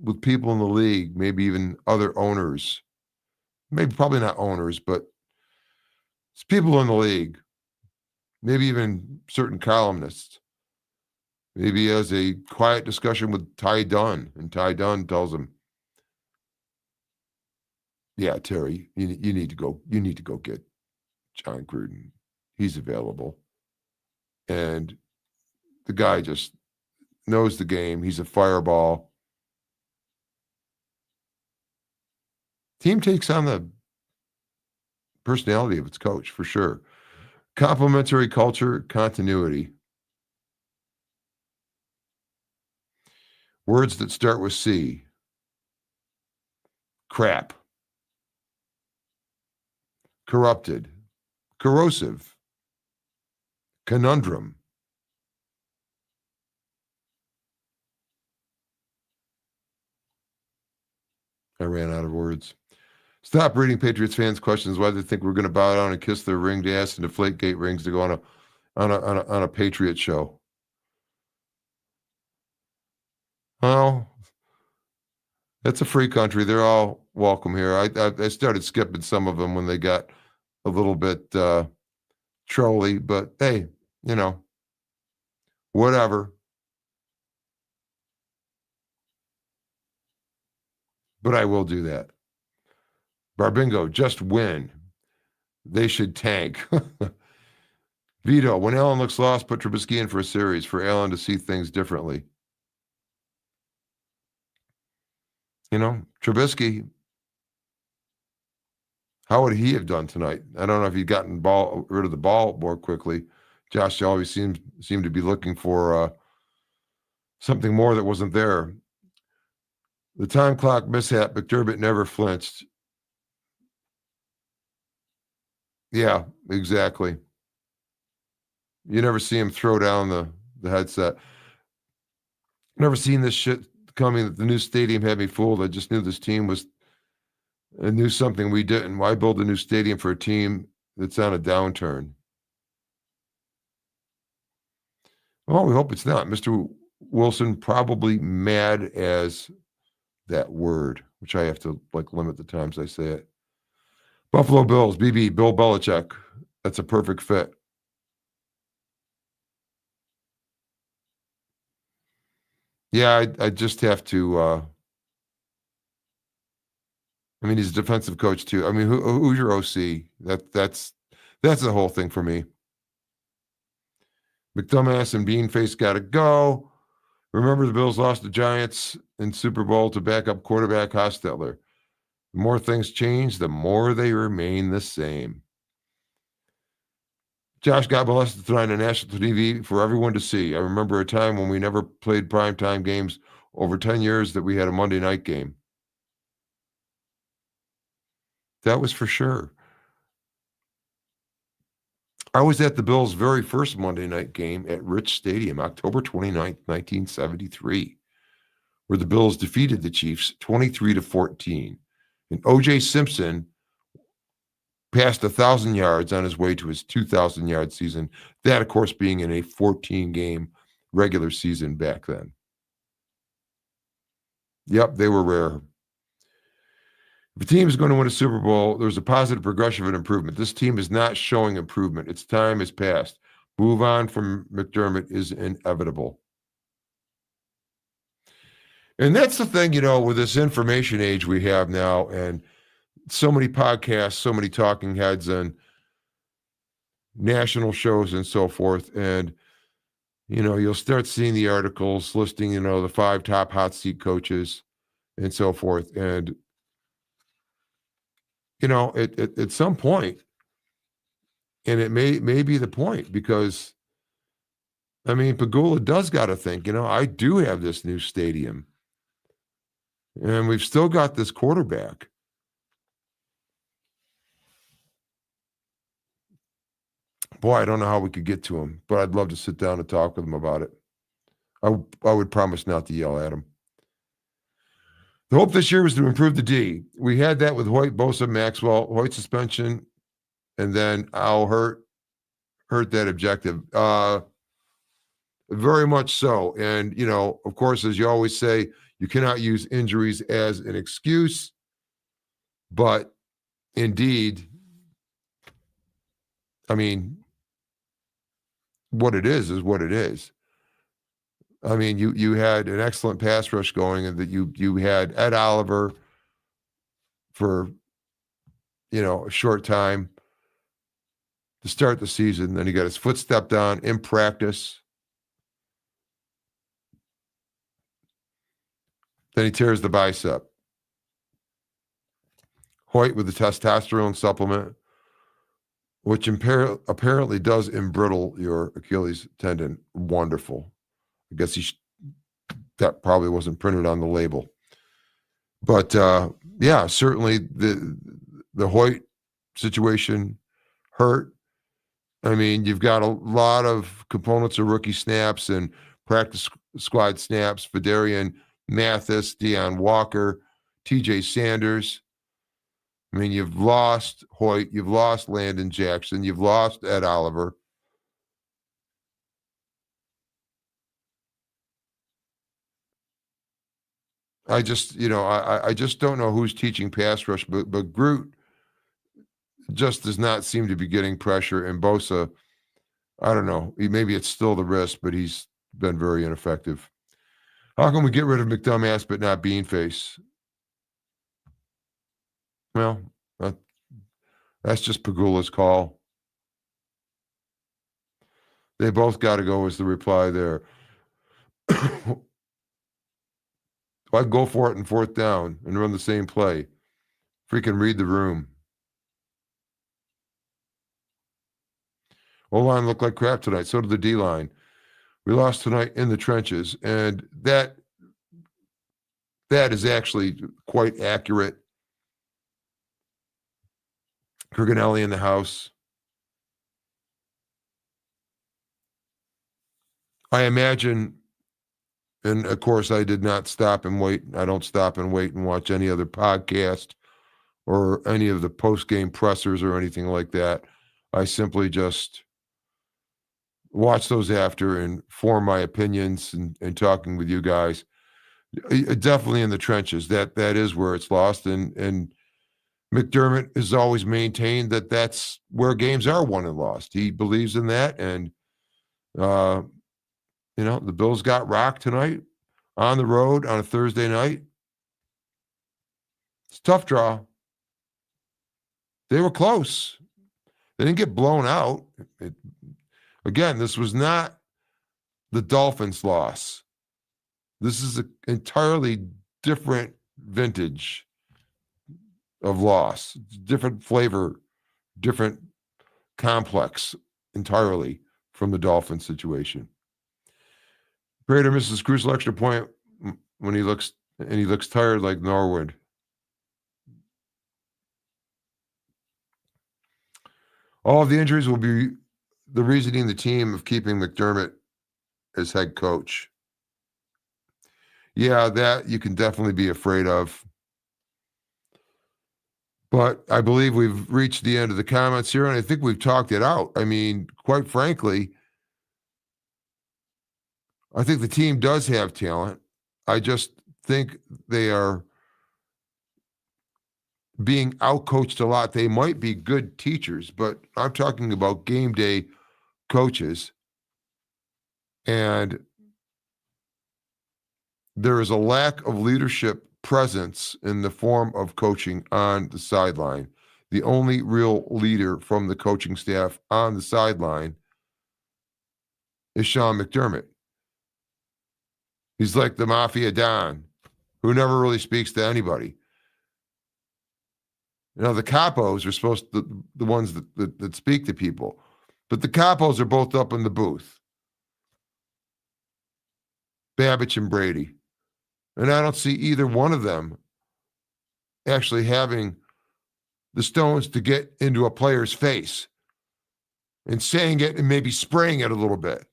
with people in the league, maybe even other owners, maybe probably not owners, but it's people in the league, maybe even certain columnists. Maybe as a quiet discussion with Ty Dunn, and Ty Dunn tells him, "Yeah, Terry, you need to go. You need to go get John Gruden. He's available." And the guy just knows the game. He's a fireball. Team takes on the personality of its coach, for sure. Complementary culture, continuity. Words that start with C. Crap. Corrupted. Corrosive. Conundrum. I ran out of words. Stop reading Patriots fans' questions why they think we're going to bow down and kiss their ringed ass and deflate gate rings to go on a Patriot show. Well, it's a free country. They're all welcome here. I started skipping some of them when they got a little bit trolly, but hey, whatever. But I will do that. Barbingo, just win. They should tank. Vito, when Allen looks lost, put Trubisky in for a series for Allen to see things differently. Trubisky, how would he have done tonight? I don't know if he'd gotten rid of the ball more quickly. Josh always seemed to be looking for something more that wasn't there. The time clock mishap, McDermott never flinched. Yeah, exactly. You never see him throw down the headset. Never seen this shit coming. The new stadium had me fooled. I just knew this team I knew something we didn't. Why build a new stadium for a team that's on a downturn? Well, we hope it's not. Mr. Wilson probably mad as that word, which I have to limit the times I say it. Buffalo Bills, BB, Bill Belichick. That's a perfect fit. Yeah, I just have to. I mean, he's a defensive coach too. I mean, who's your OC? That's the whole thing for me. McDumbass and Beanface got to go. Remember, the Bills lost the Giants in Super Bowl to backup quarterback Hostetler. The more things change, the more they remain the same. Josh got molested tonight on national TV for everyone to see. I remember a time when we never played primetime games over 10 years that we had a Monday night game. That was for sure. I was at the Bills' very first Monday night game at Rich Stadium, October 29th, 1973, where the Bills defeated the Chiefs 23-14. And O.J. Simpson passed 1,000 yards on his way to his 2,000-yard season. That, of course, being in a 14-game regular season back then. Yep, they were rare. If a team is going to win a Super Bowl, there's a positive progression and improvement. This team is not showing improvement. Its time has passed. Move on from McDermott is inevitable. And that's the thing, with this information age we have now, and so many podcasts, so many talking heads and national shows and so forth. And, you'll start seeing the articles listing, the 5 top hot seat coaches and so forth. And, at some point, and it may be the point, because, I mean, Pagula does got to think, I do have this new stadium. And we've still got this quarterback. Boy, I don't know how we could get to him, but I'd love to sit down and talk with him about it. I would promise not to yell at him. The hope this year was to improve the D. We had that with Hoyt, Bosa, Maxwell. Hoyt suspension, and then I'll hurt that objective. Very much so. And, of course, as you always say, you cannot use injuries as an excuse. But indeed, I mean, what it is what it is. I mean, you had an excellent pass rush going, and that you had Ed Oliver for, a short time to start the season. Then he got his foot stepped on in practice. Then he tears the bicep. Hoyt with the testosterone supplement, which apparently does embrittle your Achilles tendon. Wonderful. I guess that probably wasn't printed on the label. But yeah, certainly the Hoyt situation hurt. I mean, you've got a lot of components of rookie snaps and practice squad snaps. Fedarian Mathis, Deion Walker, TJ Sanders. I mean, you've lost Hoyt, you've lost Landon Jackson, you've lost Ed Oliver. I just, I just don't know who's teaching pass rush, but Groot just does not seem to be getting pressure. And Bosa, I don't know, maybe it's still the wrist, but he's been very ineffective. How can we get rid of McDumbass but not Beanface? Well, that's just Pagula's call. They both got to go, is the reply there. I'd go for it in 4th down and run the same play. Freaking read the room. O-line looked like crap tonight. So did the D-line. We lost tonight in the trenches, and that is actually quite accurate. Kurganelli in the house. I imagine, and of course I did not stop and wait. I don't stop and wait and watch any other podcast or any of the post-game pressers or anything like that. I simply just watch those after and form my opinions and talking with you guys. Definitely in the trenches. That is where it's lost. And McDermott has always maintained that that's where games are won and lost. He believes in that. And, the Bills got rocked tonight. on the road on a Thursday night. It's a tough draw. They were close. They didn't get blown out. Again, this was not the Dolphins' loss. This is an entirely different vintage of loss. Different flavor, different complex entirely from the Dolphins situation. Prater misses crucial extra point when he looks tired like Norwood. All of the injuries will be the reasoning the team of keeping McDermott as head coach. Yeah, that you can definitely be afraid of. But I believe we've reached the end of the comments here, and I think we've talked it out. I mean, quite frankly, I think the team does have talent. I just think they are being outcoached a lot. They might be good teachers, but I'm talking about game day coaches. And there is a lack of leadership presence in the form of coaching on the sideline. The only real leader from the coaching staff on the sideline is Sean McDermott. He's like the Mafia Don, who never really speaks to anybody. You know, the capos are supposed to the ones that speak to people, but the capos are both up in the booth. Babbage and Brady. And I don't see either one of them actually having the stones to get into a player's face and saying it and maybe spraying it a little bit.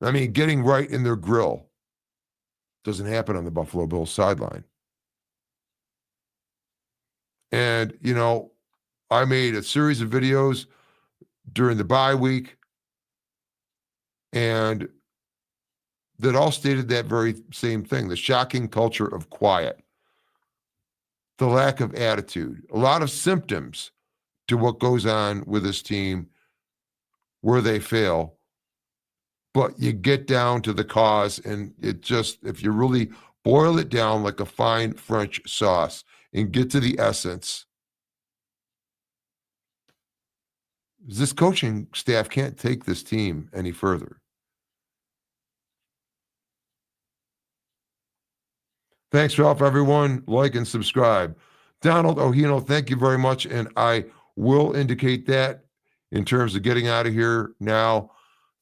I mean, getting right in their grill. Doesn't happen on the Buffalo Bills sideline. And, you know, I made a series of videos during the bye week, and that all stated that very same thing, the shocking culture of quiet, the lack of attitude, a lot of symptoms to what goes on with this team where they fail. But you get down to the cause, and it just, if you really boil it down like a fine French sauce and get to the essence, this coaching staff can't take this team any further. Thanks, Ralph, everyone. Like and subscribe. Donald Ohino, thank you very much. And I will indicate that in terms of getting out of here now.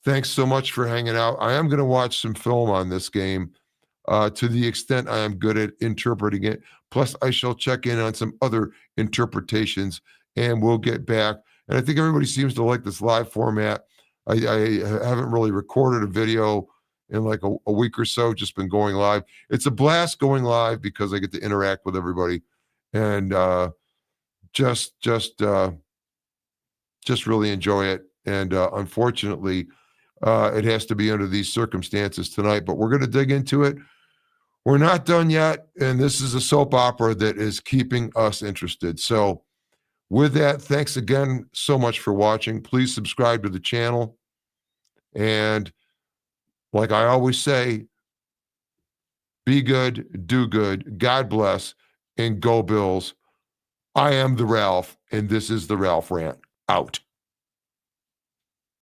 Thanks so much for hanging out. I am going to watch some film on this game to the extent I am good at interpreting it. Plus, I shall check in on some other interpretations, and we'll get back. And I think everybody seems to like this live format. I haven't really recorded a video in like a week or so, just been going live. It's a blast going live because I get to interact with everybody, and just really enjoy it. And unfortunately, it has to be under these circumstances tonight, but we're going to dig into it. We're not done yet, and this is a soap opera that is keeping us interested. So with that, thanks again so much for watching. Please subscribe to the channel. And like I always say, be good, do good, God bless, and go Bills. I am the Ralph, and this is the Ralph Rant. Out.